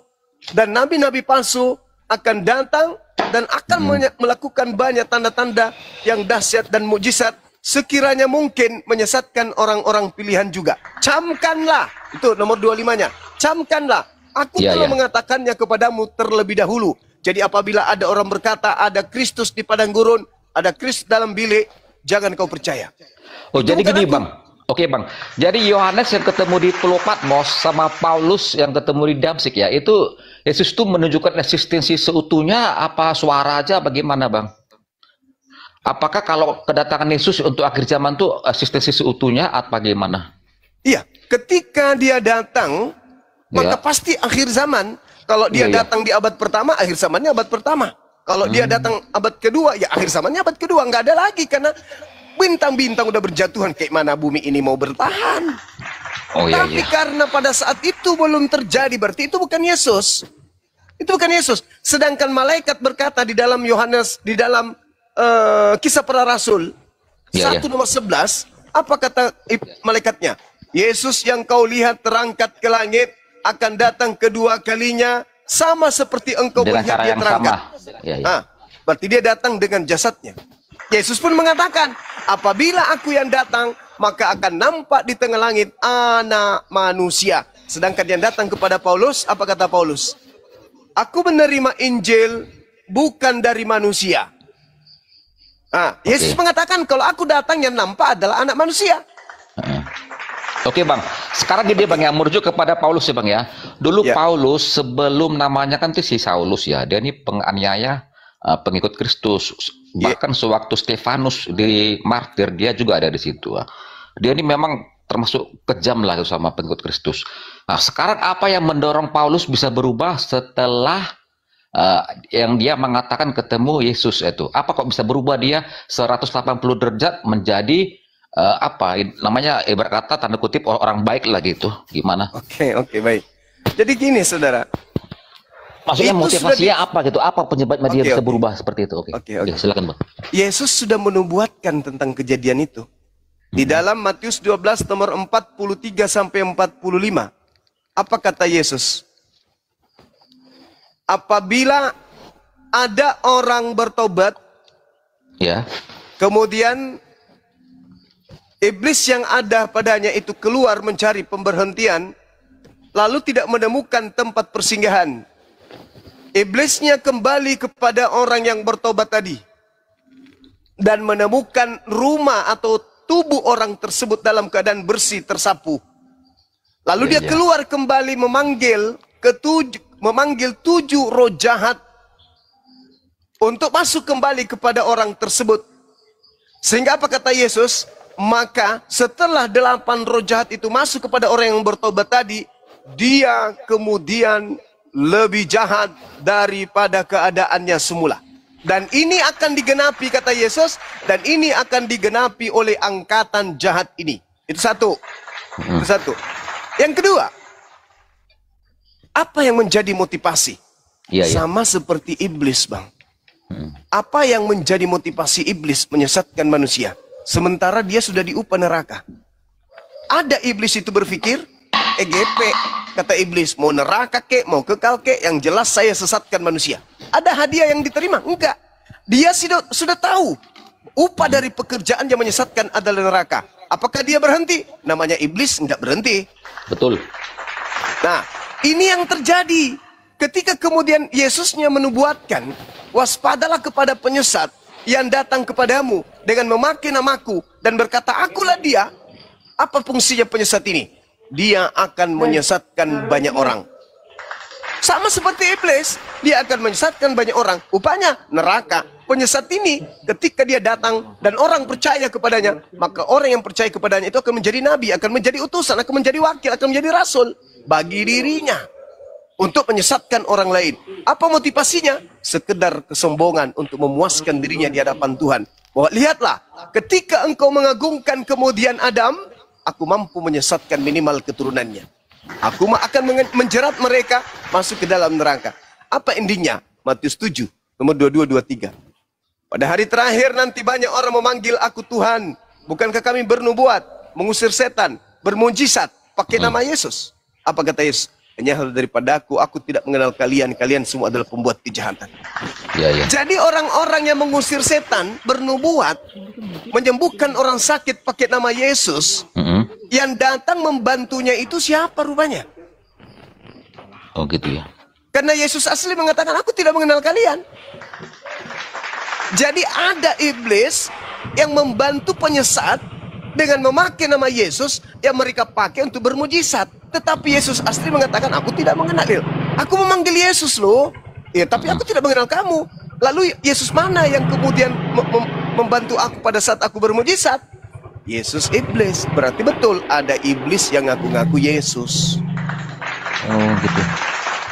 dan nabi-nabi palsu akan datang dan akan melakukan banyak tanda-tanda yang dahsyat dan mukjizat, sekiranya mungkin menyesatkan orang-orang pilihan juga. Camkanlah, itu nomor 25-nya. Camkanlah, aku telah mengatakannya kepadamu terlebih dahulu. Jadi apabila ada orang berkata ada Kristus di padang gurun, ada Kristus dalam bilik, jangan kau percaya. Oh, jadi gini Bang. Oke Bang, jadi Yohanes yang ketemu di Pulau Patmos sama Paulus yang ketemu di Damsik ya, itu Yesus itu menunjukkan eksistensi seutuhnya apa suara aja bagaimana Bang? Apakah kalau kedatangan Yesus untuk akhir zaman itu eksistensi seutuhnya atau bagaimana? Iya, ketika dia datang, maka pasti akhir zaman. Kalau dia datang di abad pertama, akhir zamannya abad pertama. Kalau dia datang abad kedua, ya akhir zamannya abad kedua. Nggak ada lagi, karena bintang-bintang udah berjatuhan, kayak mana bumi ini mau bertahan. Tapi karena pada saat itu belum terjadi, berarti itu bukan Yesus. Itu bukan Yesus. Sedangkan malaikat berkata di dalam Yohanes, di dalam Kisah Para Rasul 1 nomor 11, apa kata malaikatnya? Yesus yang kau lihat terangkat ke langit akan datang kedua kalinya, sama seperti engkau melihat dia terangkat. Berarti dia datang dengan jasadnya. Yesus pun mengatakan, apabila aku yang datang, maka akan nampak di tengah langit anak manusia. Sedangkan yang datang kepada Paulus, apa kata Paulus? Aku menerima Injil bukan dari manusia. Yesus mengatakan, kalau aku datang yang nampak adalah anak manusia. Oke Bang, sekarang gini Bang ya, merujuk kepada Paulus ya Bang ya. Dulu Paulus sebelum namanya kan itu si Saulus ya, dia ini penganiaya pengikut Kristus. Bahkan sewaktu Stefanus di martir, dia juga ada di situ. Dia ini memang termasuk kejam lah sama pengikut Kristus. Nah, sekarang apa yang mendorong Paulus bisa berubah setelah yang dia mengatakan ketemu Yesus itu? Apa kok bisa berubah dia 180 derajat menjadi apa namanya, ibarat kata tanda kutip orang baik lah gitu? Gimana? Oke, baik. Jadi gini saudara. Maksudnya motivasinya apa gitu? Apa penyebabnya dia bisa berubah seperti itu? Oke, silakan Bang. Yesus sudah menubuatkan tentang kejadian itu. Di dalam Matius 12 nomor 43 sampai 45. Apa kata Yesus? Apabila ada orang bertobat, kemudian iblis yang ada padanya itu keluar mencari pemberhentian, lalu tidak menemukan tempat persinggahan. Iblisnya kembali kepada orang yang bertobat tadi dan menemukan rumah atau tubuh orang tersebut dalam keadaan bersih, tersapu. Lalu dia keluar kembali memanggil 7 roh jahat untuk masuk kembali kepada orang tersebut. Sehingga apa kata Yesus? Maka setelah 8 roh jahat itu masuk kepada orang yang bertobat tadi, dia kemudian lebih jahat daripada keadaannya semula. Dan ini akan digenapi, kata Yesus, dan ini akan digenapi oleh angkatan jahat ini. Itu satu. Itu satu. Yang kedua, apa yang menjadi motivasi? Sama seperti iblis, Bang. Apa yang menjadi motivasi iblis menyesatkan manusia? Sementara dia sudah diupah neraka. Ada iblis itu berpikir, EGP, kata iblis, mau neraka kek, mau kekal kek, yang jelas saya sesatkan manusia. Ada hadiah yang diterima? Enggak. Dia sudah tahu upah dari pekerjaan yang menyesatkan adalah neraka. Apakah dia berhenti? Namanya iblis enggak berhenti. Betul. Nah, ini yang terjadi. Ketika kemudian Yesusnya menubuatkan, waspadalah kepada penyesat yang datang kepadamu dengan memakai namaku dan berkata, akulah dia. Apa fungsinya penyesat ini? Dia akan menyesatkan banyak orang. Sama seperti iblis, dia akan menyesatkan banyak orang. Upahnya neraka. Penyesat ini ketika dia datang dan orang percaya kepadanya, maka orang yang percaya kepadanya itu akan menjadi nabi, akan menjadi utusan, akan menjadi wakil, akan menjadi rasul bagi dirinya untuk menyesatkan orang lain. Apa motivasinya? Sekedar kesombongan untuk memuaskan dirinya di hadapan Tuhan. Bahwa lihatlah, ketika engkau mengagungkan kemudian Adam, aku mampu menyesatkan minimal keturunannya. Aku akan menjerat mereka masuk ke dalam neraka. Apa endingnya? Matius 7, nomor 22-23. Pada hari terakhir nanti banyak orang memanggil aku Tuhan. Bukankah kami bernubuat, mengusir setan, bermujizat, pakai nama Yesus? Apa kata Yesus? menyahal daripadaku, aku tidak mengenal kalian, kalian semua adalah pembuat kejahatan. Jadi orang-orang yang mengusir setan, bernubuat, menyembuhkan orang sakit pakai nama Yesus, yang datang membantunya itu siapa rupanya? Oh gitu ya. Karena Yesus asli mengatakan, aku tidak mengenal kalian. Jadi ada iblis yang membantu penyesat dengan memakai nama Yesus yang mereka pakai untuk bermujizat. Tetapi Yesus asli mengatakan, aku tidak mengenal. Aku memanggil Yesus loh. Ya, tapi aku tidak mengenal kamu. Lalu Yesus mana yang kemudian membantu aku pada saat aku bermujizat? Yesus iblis. Berarti betul ada iblis yang ngaku-ngaku Yesus. Oh gitu.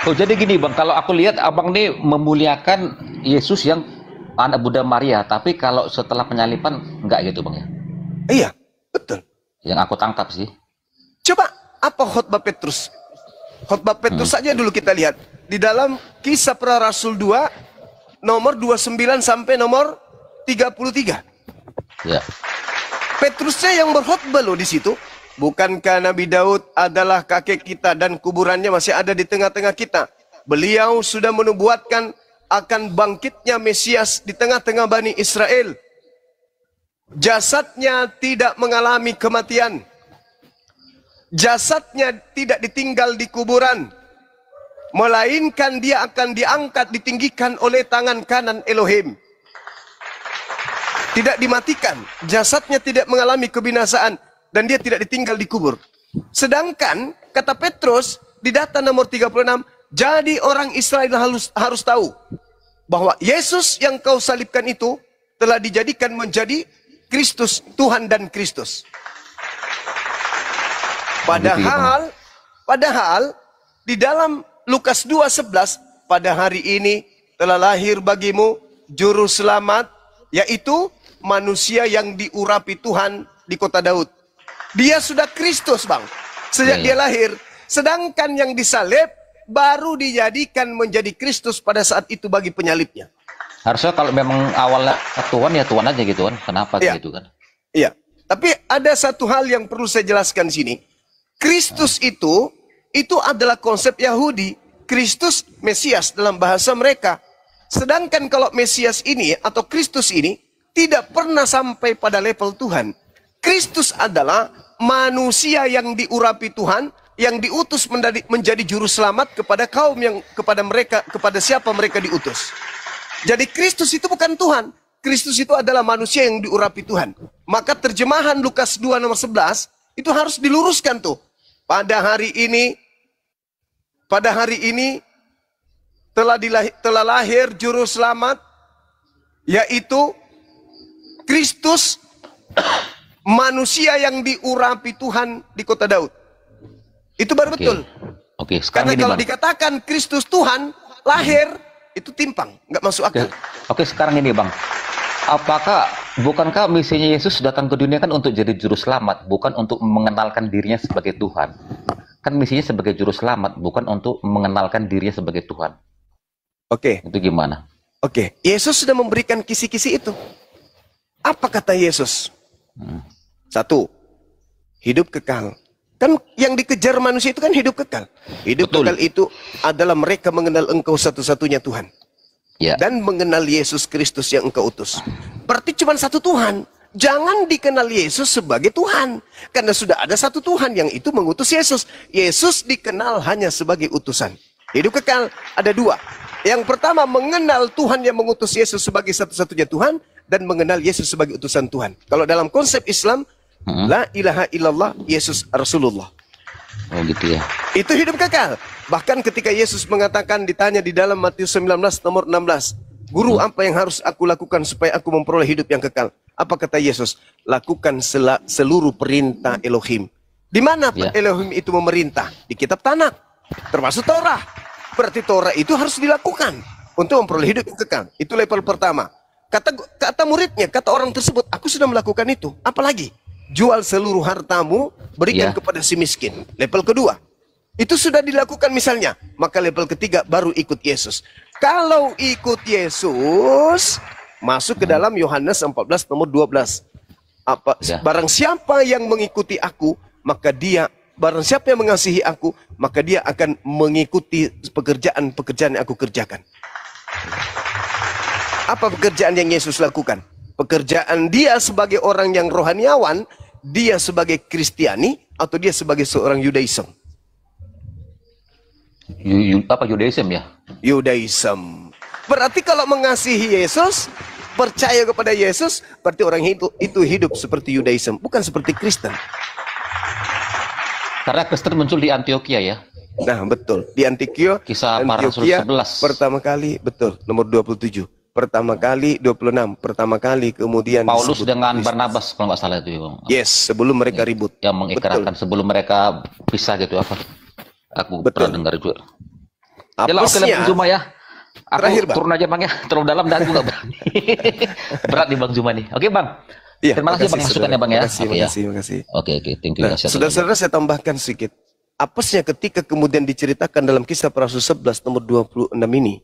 Oh jadi gini bang, kalau aku lihat abang ini memuliakan Yesus yang anak Bunda Maria, tapi kalau setelah penyalipan enggak gitu bang ya? Iya, betul. Yang aku tangkap sih. Coba apa khotbah Petrus? Khotbah Petrus saja dulu kita lihat di dalam Kisah Para Rasul 2 nomor 29 sampai nomor 33. Ya. Petrusnya yang berkhotbah loh di situ. Bukankah Nabi Daud adalah kakek kita dan kuburannya masih ada di tengah-tengah kita? Beliau sudah menubuatkan akan bangkitnya Mesias di tengah-tengah Bani Israel. Jasadnya tidak mengalami kematian. Jasadnya tidak ditinggal di kuburan. Melainkan dia akan diangkat, ditinggikan oleh tangan kanan Elohim. Tidak dimatikan. Jasadnya tidak mengalami kebinasaan. Dan dia tidak ditinggal di kubur. Sedangkan, kata Petrus, di data nomor 36, jadi orang Israel harus tahu bahwa Yesus yang kau salibkan itu telah dijadikan menjadi Kristus, Tuhan dan Kristus. Padahal di dalam Lukas 2:11, pada hari ini telah lahir bagimu juru selamat, yaitu manusia yang diurapi Tuhan di kota Daud. Dia sudah Kristus bang, sejak dia lahir. Sedangkan yang disalib baru dijadikan menjadi Kristus pada saat itu bagi penyalibnya. Harusnya kalau memang awalnya Tuhan ya Tuhan aja gitu kan. Kenapa gitu kan? Iya. Tapi ada satu hal yang perlu saya jelaskan di sini. Kristus itu adalah konsep Yahudi. Kristus Mesias dalam bahasa mereka. Sedangkan kalau Mesias ini atau Kristus ini tidak pernah sampai pada level Tuhan. Kristus adalah manusia yang diurapi Tuhan, yang diutus menjadi juru selamat kepada kaum yang kepada siapa mereka diutus. Jadi Kristus itu bukan Tuhan. Kristus itu adalah manusia yang diurapi Tuhan. Maka terjemahan Lukas 2 nomor 11 itu harus diluruskan tuh. Pada hari ini telah lahir juru selamat, yaitu Kristus, manusia yang diurapi Tuhan di kota Daud. Itu baru betul. Karena kalau dikatakan Kristus Tuhan lahir, itu timpang, nggak masuk akal. Oke, sekarang ini bang, bukankah misinya Yesus datang ke dunia kan untuk jadi juru selamat, bukan untuk mengenalkan dirinya sebagai Tuhan? Kan misinya sebagai juru selamat, bukan untuk mengenalkan dirinya sebagai Tuhan. Itu gimana? Yesus sudah memberikan kisi-kisi itu. Apa kata Yesus? Satu, hidup kekal. Kan yang dikejar manusia itu kan hidup kekal. Hidup kekal itu adalah mereka mengenal Engkau satu-satunya Tuhan. Dan mengenal Yesus Kristus yang Engkau utus. Berarti cuma satu Tuhan. Jangan dikenal Yesus sebagai Tuhan. Karena sudah ada satu Tuhan yang itu mengutus Yesus. Yesus dikenal hanya sebagai utusan. Hidup kekal ada dua. Yang pertama, mengenal Tuhan yang mengutus Yesus sebagai satu-satunya Tuhan. Dan mengenal Yesus sebagai utusan Tuhan. Kalau dalam konsep Islam, la ilaha illallah Yesus Rasulullah. Oh gitu ya. Itu hidup kekal. Bahkan ketika Yesus mengatakan, ditanya di dalam Matius 19 nomor 16, Guru, apa yang harus aku lakukan supaya aku memperoleh hidup yang kekal? Apa kata Yesus? Lakukan seluruh perintah Elohim. Di mana Elohim itu memerintah? Di kitab Tanakh, termasuk Torah. Berarti Torah itu harus dilakukan untuk memperoleh hidup yang kekal. Itu level pertama. Kata muridnya, kata orang tersebut, aku sudah melakukan itu. Apalagi? Jual seluruh hartamu, berikan kepada si miskin. Level kedua. Itu sudah dilakukan misalnya. Maka level ketiga baru ikut Yesus. Kalau ikut Yesus, masuk ke dalam Yohanes 14 nomor 12. Barang siapa yang mengikuti aku, maka dia barang siapa yang mengasihi aku, maka dia akan mengikuti pekerjaan-pekerjaan yang aku kerjakan. Apa pekerjaan yang Yesus lakukan? Pekerjaan dia sebagai orang yang rohaniawan, dia sebagai Kristiani, atau dia sebagai seorang Yudaism? Apa Yudaism ya? Yudaism. Berarti kalau mengasihi Yesus, percaya kepada Yesus, berarti orang itu hidup seperti Yudaism, bukan seperti Kristen. Karena Kristen muncul di Antioquia ya. Nah, betul. Di Antioquia, Kisah Para Rasul 11. Pertama kali, betul, nomor 27. Pertama kali 26. Pertama kali kemudian Paulus dengan Barnabas kalau nggak salah itu ya, Bang. Yes, sebelum mereka ribut. Yang mengikrarkan sebelum mereka pisah gitu apa? Aku pernah dengar juga. Ya lah, oke Bang Zuma ya. Aku terakhir, Bang. turun aja Bang ya. Terlalu dalam dan aku nggak berani. Berat nih Bang Zuma nih. Oke Bang. Ya, terima kasih Bang masukannya Bang ya. Makasih. Oke, thank you. Nah, saudara-saudara, saya tambahkan sedikit. Apesnya ketika kemudian diceritakan dalam Kisah Para Rasul 11 nomor 26 ini.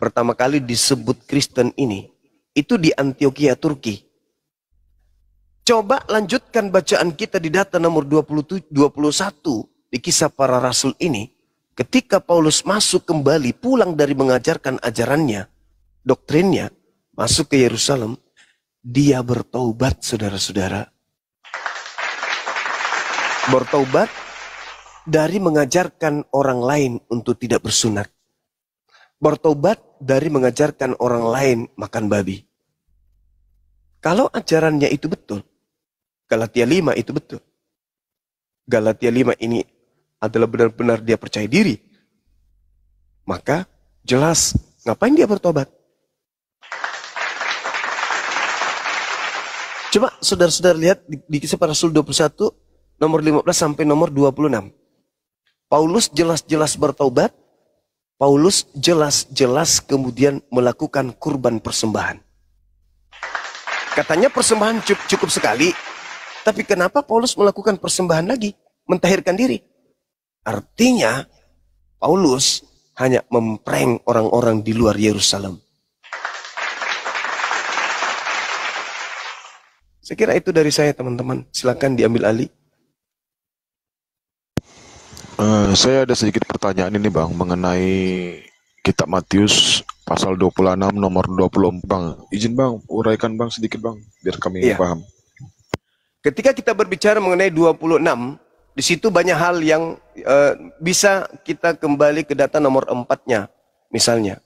Pertama kali disebut Kristen ini, itu di Antioquia, Turki. Coba lanjutkan bacaan kita di data nomor 21 di Kisah Para Rasul ini. Ketika Paulus masuk kembali pulang dari mengajarkan ajarannya, doktrinnya, masuk ke Yerusalem, dia bertaubat, saudara-saudara. Bertaubat dari mengajarkan orang lain untuk tidak bersunat. Bertobat dari mengajarkan orang lain makan babi. Kalau ajarannya itu betul, Galatia 5 itu betul. Galatia 5 ini adalah benar-benar dia percaya diri. Maka jelas ngapain dia bertobat? Coba saudara-saudara lihat di Kisah Para Rasul 21 nomor 15 sampai nomor 26. Paulus jelas-jelas bertobat. Paulus jelas-jelas kemudian melakukan kurban persembahan. Katanya persembahan cukup sekali. Tapi kenapa Paulus melakukan persembahan lagi? Mentahirkan diri. Artinya, Paulus hanya memprank orang-orang di luar Yerusalem. Saya kira itu dari saya, teman-teman. Silakan diambil alih. Saya ada sedikit pertanyaan ini Bang mengenai kitab Matius pasal 26 nomor 20 Bang. Izin Bang, uraikan Bang sedikit Bang biar kami paham. Ketika kita berbicara mengenai 26, di situ banyak hal yang bisa kita kembali ke data nomor 4-nya. Misalnya,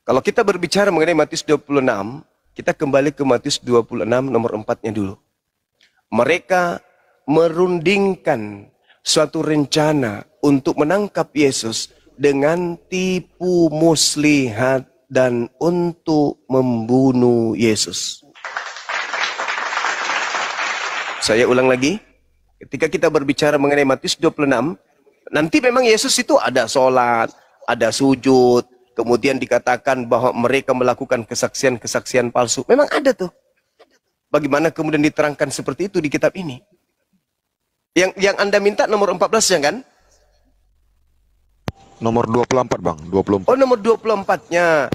kalau kita berbicara mengenai Matius 26, kita kembali ke Matius 26 nomor 4-nya dulu. Mereka merundingkan suatu rencana untuk menangkap Yesus dengan tipu muslihat dan untuk membunuh Yesus. Saya ulang lagi, ketika kita berbicara mengenai Matius 26, nanti memang Yesus itu ada sholat, ada sujud, kemudian dikatakan bahwa mereka melakukan kesaksian-kesaksian palsu. Memang ada tuh. Bagaimana kemudian diterangkan seperti itu di kitab ini? Yang Anda minta nomor 14 ya kan? Nomor 24 Bang, 24. Oh, nomor 24-nya.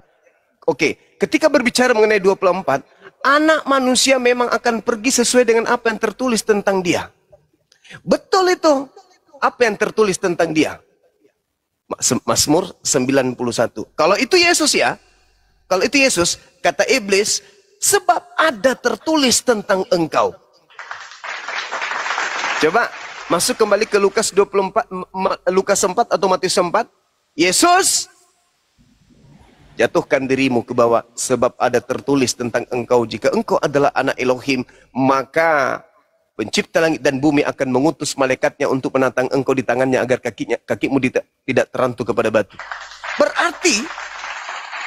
Oke, ketika berbicara mengenai 24, anak manusia memang akan pergi sesuai dengan apa yang tertulis tentang dia. Betul itu. Apa yang tertulis tentang dia? Mazmur 91. Kalau itu Yesus ya, kalau itu Yesus, kata iblis, sebab ada tertulis tentang engkau. Coba masuk kembali ke Lukas 24, Lukas 4 atau Matius 4. Yesus, jatuhkan dirimu ke bawah, sebab ada tertulis tentang engkau. Jika engkau adalah anak Elohim, maka pencipta langit dan bumi akan mengutus malaikatnya untuk menantang engkau di tangannya agar kakimu tidak terantuk kepada batu. Berarti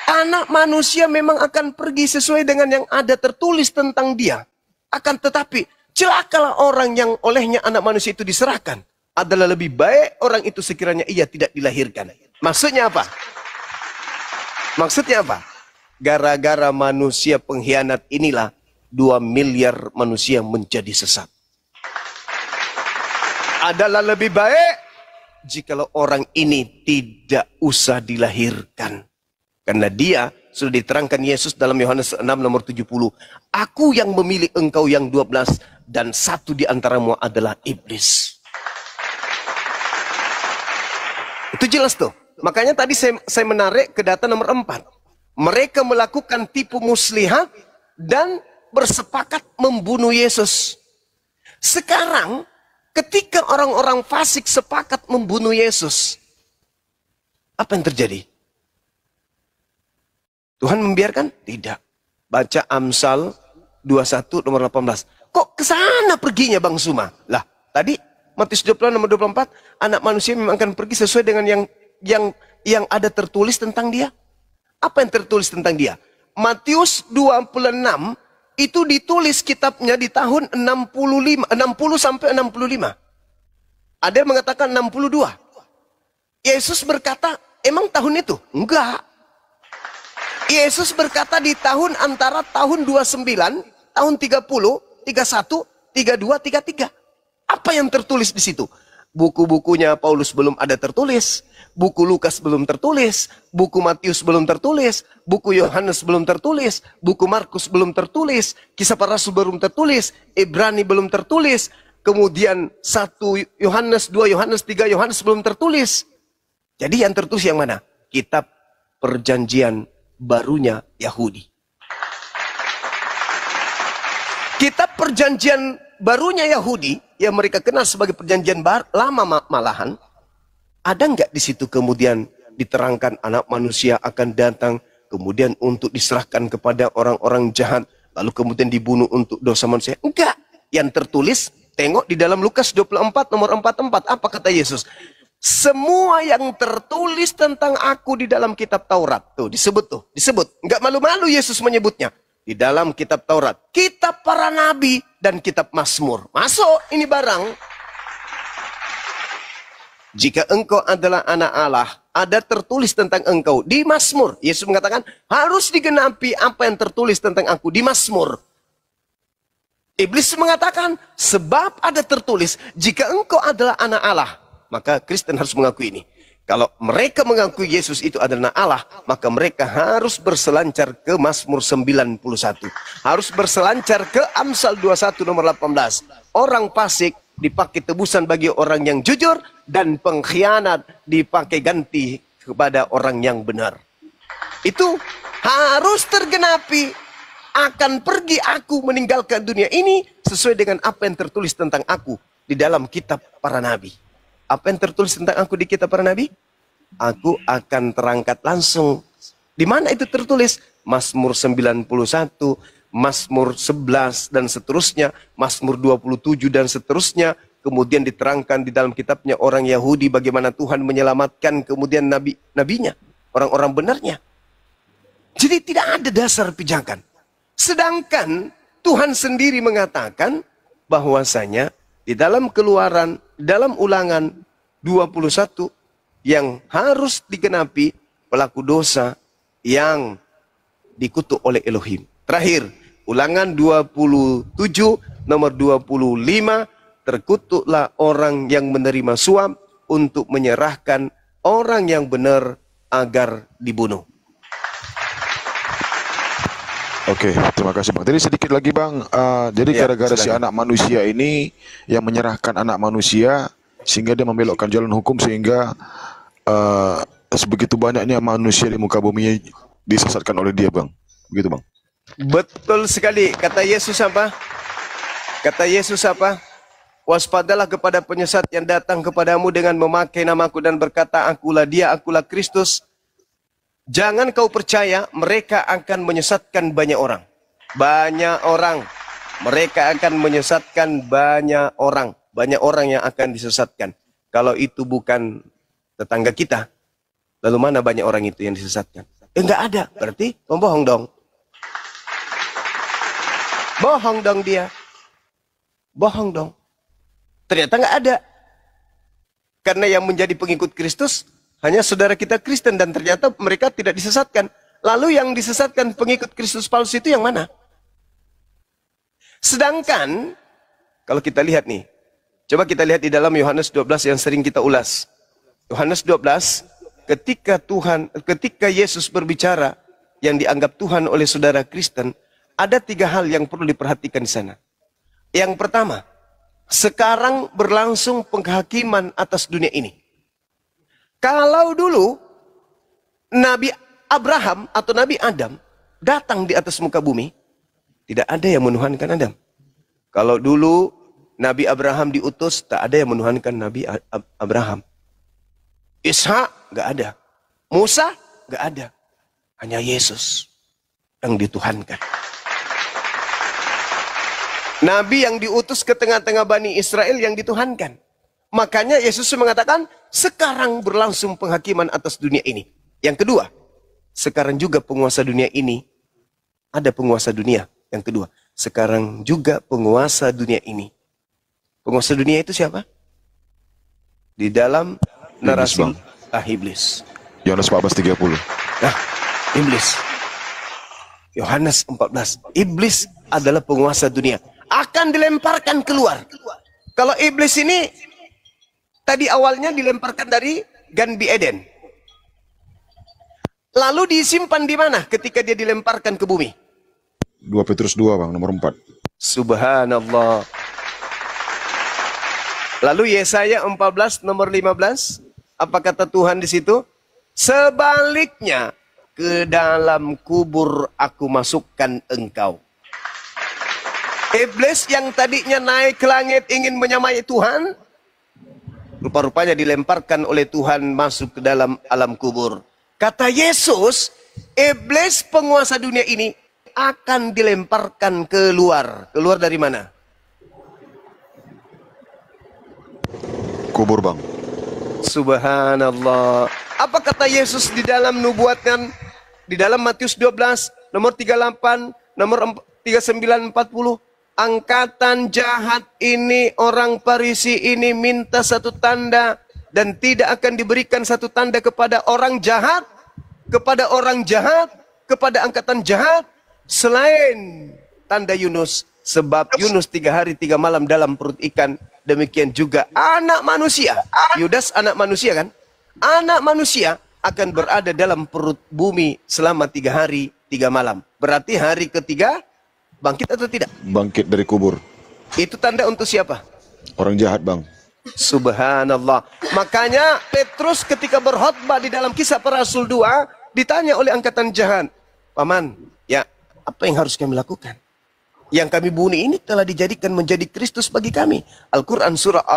anak manusia memang akan pergi sesuai dengan yang ada tertulis tentang dia. Akan tetapi celakalah orang yang olehnya anak manusia itu diserahkan. Adalah lebih baik orang itu sekiranya ia tidak dilahirkan. Maksudnya apa? Maksudnya apa? Gara-gara manusia pengkhianat inilah 2 miliar manusia menjadi sesat. Adalah lebih baik jikalau orang ini tidak usah dilahirkan. Karena dia sudah diterangkan Yesus dalam Yohanes 6 nomor 70. Aku yang memilih engkau yang 12 dan satu di antaramu adalah iblis. Itu jelas tuh. Makanya tadi saya menarik ke data nomor 4. Mereka melakukan tipu muslihat dan bersepakat membunuh Yesus. Sekarang ketika orang-orang fasik sepakat membunuh Yesus, apa yang terjadi? Tuhan membiarkan? Tidak. Baca Amsal 21 nomor 18. Kok ke sana perginya Bang Suma? Lah, tadi Matius 20 nomor 24, anak manusia memang akan pergi sesuai dengan yang ada tertulis tentang dia. Apa yang tertulis tentang dia? Matius 26 itu ditulis kitabnya di tahun 60 sampai 65. Ada yang mengatakan 62. Yesus berkata, emang tahun itu? Enggak. Yesus berkata di tahun antara tahun 29, tahun 30, 31, 32, 33. Apa yang tertulis di situ? Buku-bukunya Paulus belum ada tertulis. Buku Lukas belum tertulis. Buku Matius belum tertulis. Buku Yohanes belum tertulis. Buku Markus belum tertulis. Kisah para Rasul belum tertulis. Ibrani belum tertulis. Kemudian 1 Yohanes, 2 Yohanes, 3 Yohanes belum tertulis. Jadi yang tertulis yang mana? Kitab Perjanjian Barunya Yahudi. Kitab Perjanjian Barunya Yahudi yang mereka kenal sebagai Perjanjian Lama malahan, ada nggak di situ kemudian diterangkan anak manusia akan datang kemudian untuk diserahkan kepada orang-orang jahat lalu kemudian dibunuh untuk dosa manusia? Enggak. Yang tertulis, tengok di dalam Lukas 24 nomor 44, apa kata Yesus? Semua yang tertulis tentang aku di dalam kitab Taurat. Tuh, disebut. Enggak malu-malu Yesus menyebutnya. Di dalam kitab Taurat, kitab para nabi, dan kitab Mazmur. Masuk ini barang. Jika engkau adalah anak Allah, ada tertulis tentang engkau di Mazmur. Yesus mengatakan, harus digenapi apa yang tertulis tentang aku di Mazmur. Iblis mengatakan, sebab ada tertulis, jika engkau adalah anak Allah. Maka Kristen harus mengakui ini. Kalau mereka mengakui Yesus itu adalah Allah, maka mereka harus berselancar ke Mazmur 91. Harus berselancar ke Amsal 21 nomor 18. Orang fasik dipakai tebusan bagi orang yang jujur, dan pengkhianat dipakai ganti kepada orang yang benar. Itu harus tergenapi. Akan pergi aku meninggalkan dunia ini sesuai dengan apa yang tertulis tentang aku di dalam kitab para nabi. Apa yang tertulis tentang aku di kitab para nabi? Aku akan terangkat langsung. Di mana itu tertulis? Mazmur 91, Mazmur 11 dan seterusnya, Mazmur 27 dan seterusnya. Kemudian diterangkan di dalam kitabnya orang Yahudi bagaimana Tuhan menyelamatkan kemudian nabinya, orang-orang benarnya. Jadi tidak ada dasar pijakan. Sedangkan Tuhan sendiri mengatakan bahwasanya di dalam Keluaran, dalam Ulangan 21 yang harus digenapi pelaku dosa yang dikutuk oleh Elohim. Terakhir, Ulangan 27 nomor 25, terkutuklah orang yang menerima suap untuk menyerahkan orang yang benar agar dibunuh. Oke, terima kasih Bang. Jadi sedikit lagi Bang, jadi gara-gara si anak manusia ini yang menyerahkan anak manusia sehingga dia membelokkan jalan hukum sehingga sebegitu banyaknya manusia di muka bumi disesatkan oleh dia Bang. Begitu Bang. Betul sekali. Kata Yesus apa? Kata Yesus apa? Waspadalah kepada penyesat yang datang kepadamu dengan memakai namaku dan berkata, akulah dia, akulah Kristus. Jangan kau percaya, mereka akan menyesatkan banyak orang. Banyak orang. Mereka akan menyesatkan banyak orang. Banyak orang yang akan disesatkan. Kalau itu bukan tetangga kita, lalu mana banyak orang itu yang disesatkan? Enggak ada. Berarti pembohong dong. Bohong dong dia. Bohong dong. Ternyata nggak ada. Karena yang menjadi pengikut Kristus hanya saudara kita Kristen dan ternyata mereka tidak disesatkan. Lalu yang disesatkan pengikut Kristus palsu itu yang mana? Sedangkan kalau kita lihat nih, coba kita lihat di dalam Yohanes 12 yang sering kita ulas. Yohanes 12, ketika Yesus berbicara yang dianggap Tuhan oleh saudara Kristen, ada 3 hal yang perlu diperhatikan di sana. Yang pertama, sekarang berlangsung penghakiman atas dunia ini. Kalau dulu Nabi Abraham atau Nabi Adam datang di atas muka bumi, tidak ada yang menuhankan Adam. Kalau dulu Nabi Abraham diutus, tak ada yang menuhankan Nabi Abraham. Ishak nggak ada, Musa nggak ada, hanya Yesus yang dituhankan. Nabi yang diutus ke tengah-tengah Bani Israel yang dituhankan. Makanya Yesus mengatakan, sekarang berlangsung penghakiman atas dunia ini. Yang kedua, sekarang juga penguasa dunia ini, ada penguasa dunia. Yang kedua, sekarang juga penguasa dunia ini. Penguasa dunia itu siapa? Di dalam narasi iblis. Yohanes 14:30. Nah, iblis. Yohanes 14. Iblis adalah penguasa dunia. Akan dilemparkan keluar. Kalau iblis ini tadi awalnya dilemparkan dari Ganbi Eden. Lalu disimpan di mana ketika dia dilemparkan ke bumi? 2 Petrus 2 Bang, nomor 4. Subhanallah. Lalu Yesaya 14 nomor 15, apa kata Tuhan di situ? Sebaliknya, ke dalam kubur aku masukkan engkau. Iblis yang tadinya naik ke langit ingin menyamai Tuhan, rupa-rupanya dilemparkan oleh Tuhan masuk ke dalam alam kubur. Kata Yesus, iblis penguasa dunia ini akan dilemparkan keluar. Keluar dari mana? Kubur Bang. Subhanallah. Apa kata Yesus di dalam nubuatan? Di dalam Matius 12, nomor 38, nomor 39, 40. Angkatan jahat ini, orang Farisi ini minta satu tanda. Dan tidak akan diberikan satu tanda kepada orang jahat. Kepada orang jahat. Kepada angkatan jahat. Selain tanda Yunus. Sebab Yunus 3 hari 3 malam dalam perut ikan. Demikian juga anak manusia. Yudas anak manusia kan? Anak manusia akan berada dalam perut bumi selama 3 hari 3 malam. Berarti hari ketiga bangkit atau tidak? Bangkit dari kubur. Itu tanda untuk siapa? Orang jahat Bang. Subhanallah. Makanya Petrus ketika berkhotbah di dalam Kisah Para Rasul 2 ditanya oleh angkatan jahat, Paman, ya apa yang harus kami lakukan? Yang kami bunuh ini telah dijadikan menjadi Kristus bagi kami. Al-Quran surah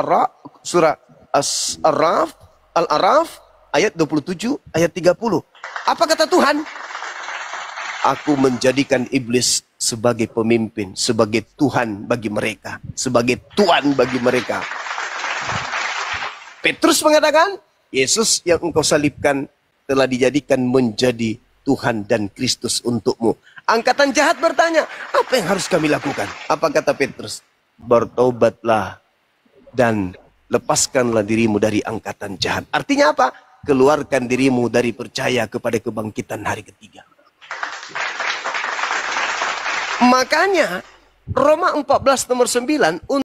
Al-Araf ayat 27 ayat 30. Apa kata Tuhan? Aku menjadikan iblis sebagai pemimpin, sebagai Tuhan bagi mereka, sebagai Tuhan bagi mereka. Petrus mengatakan, Yesus yang engkau salibkan telah dijadikan menjadi Tuhan dan Kristus untukmu. Angkatan jahat bertanya, apa yang harus kami lakukan? Apa kata Petrus? Bertobatlah dan lepaskanlah dirimu dari angkatan jahat. Artinya apa? Keluarkan dirimu dari percaya kepada kebangkitan hari ketiga. Makanya Roma 14 nomor 9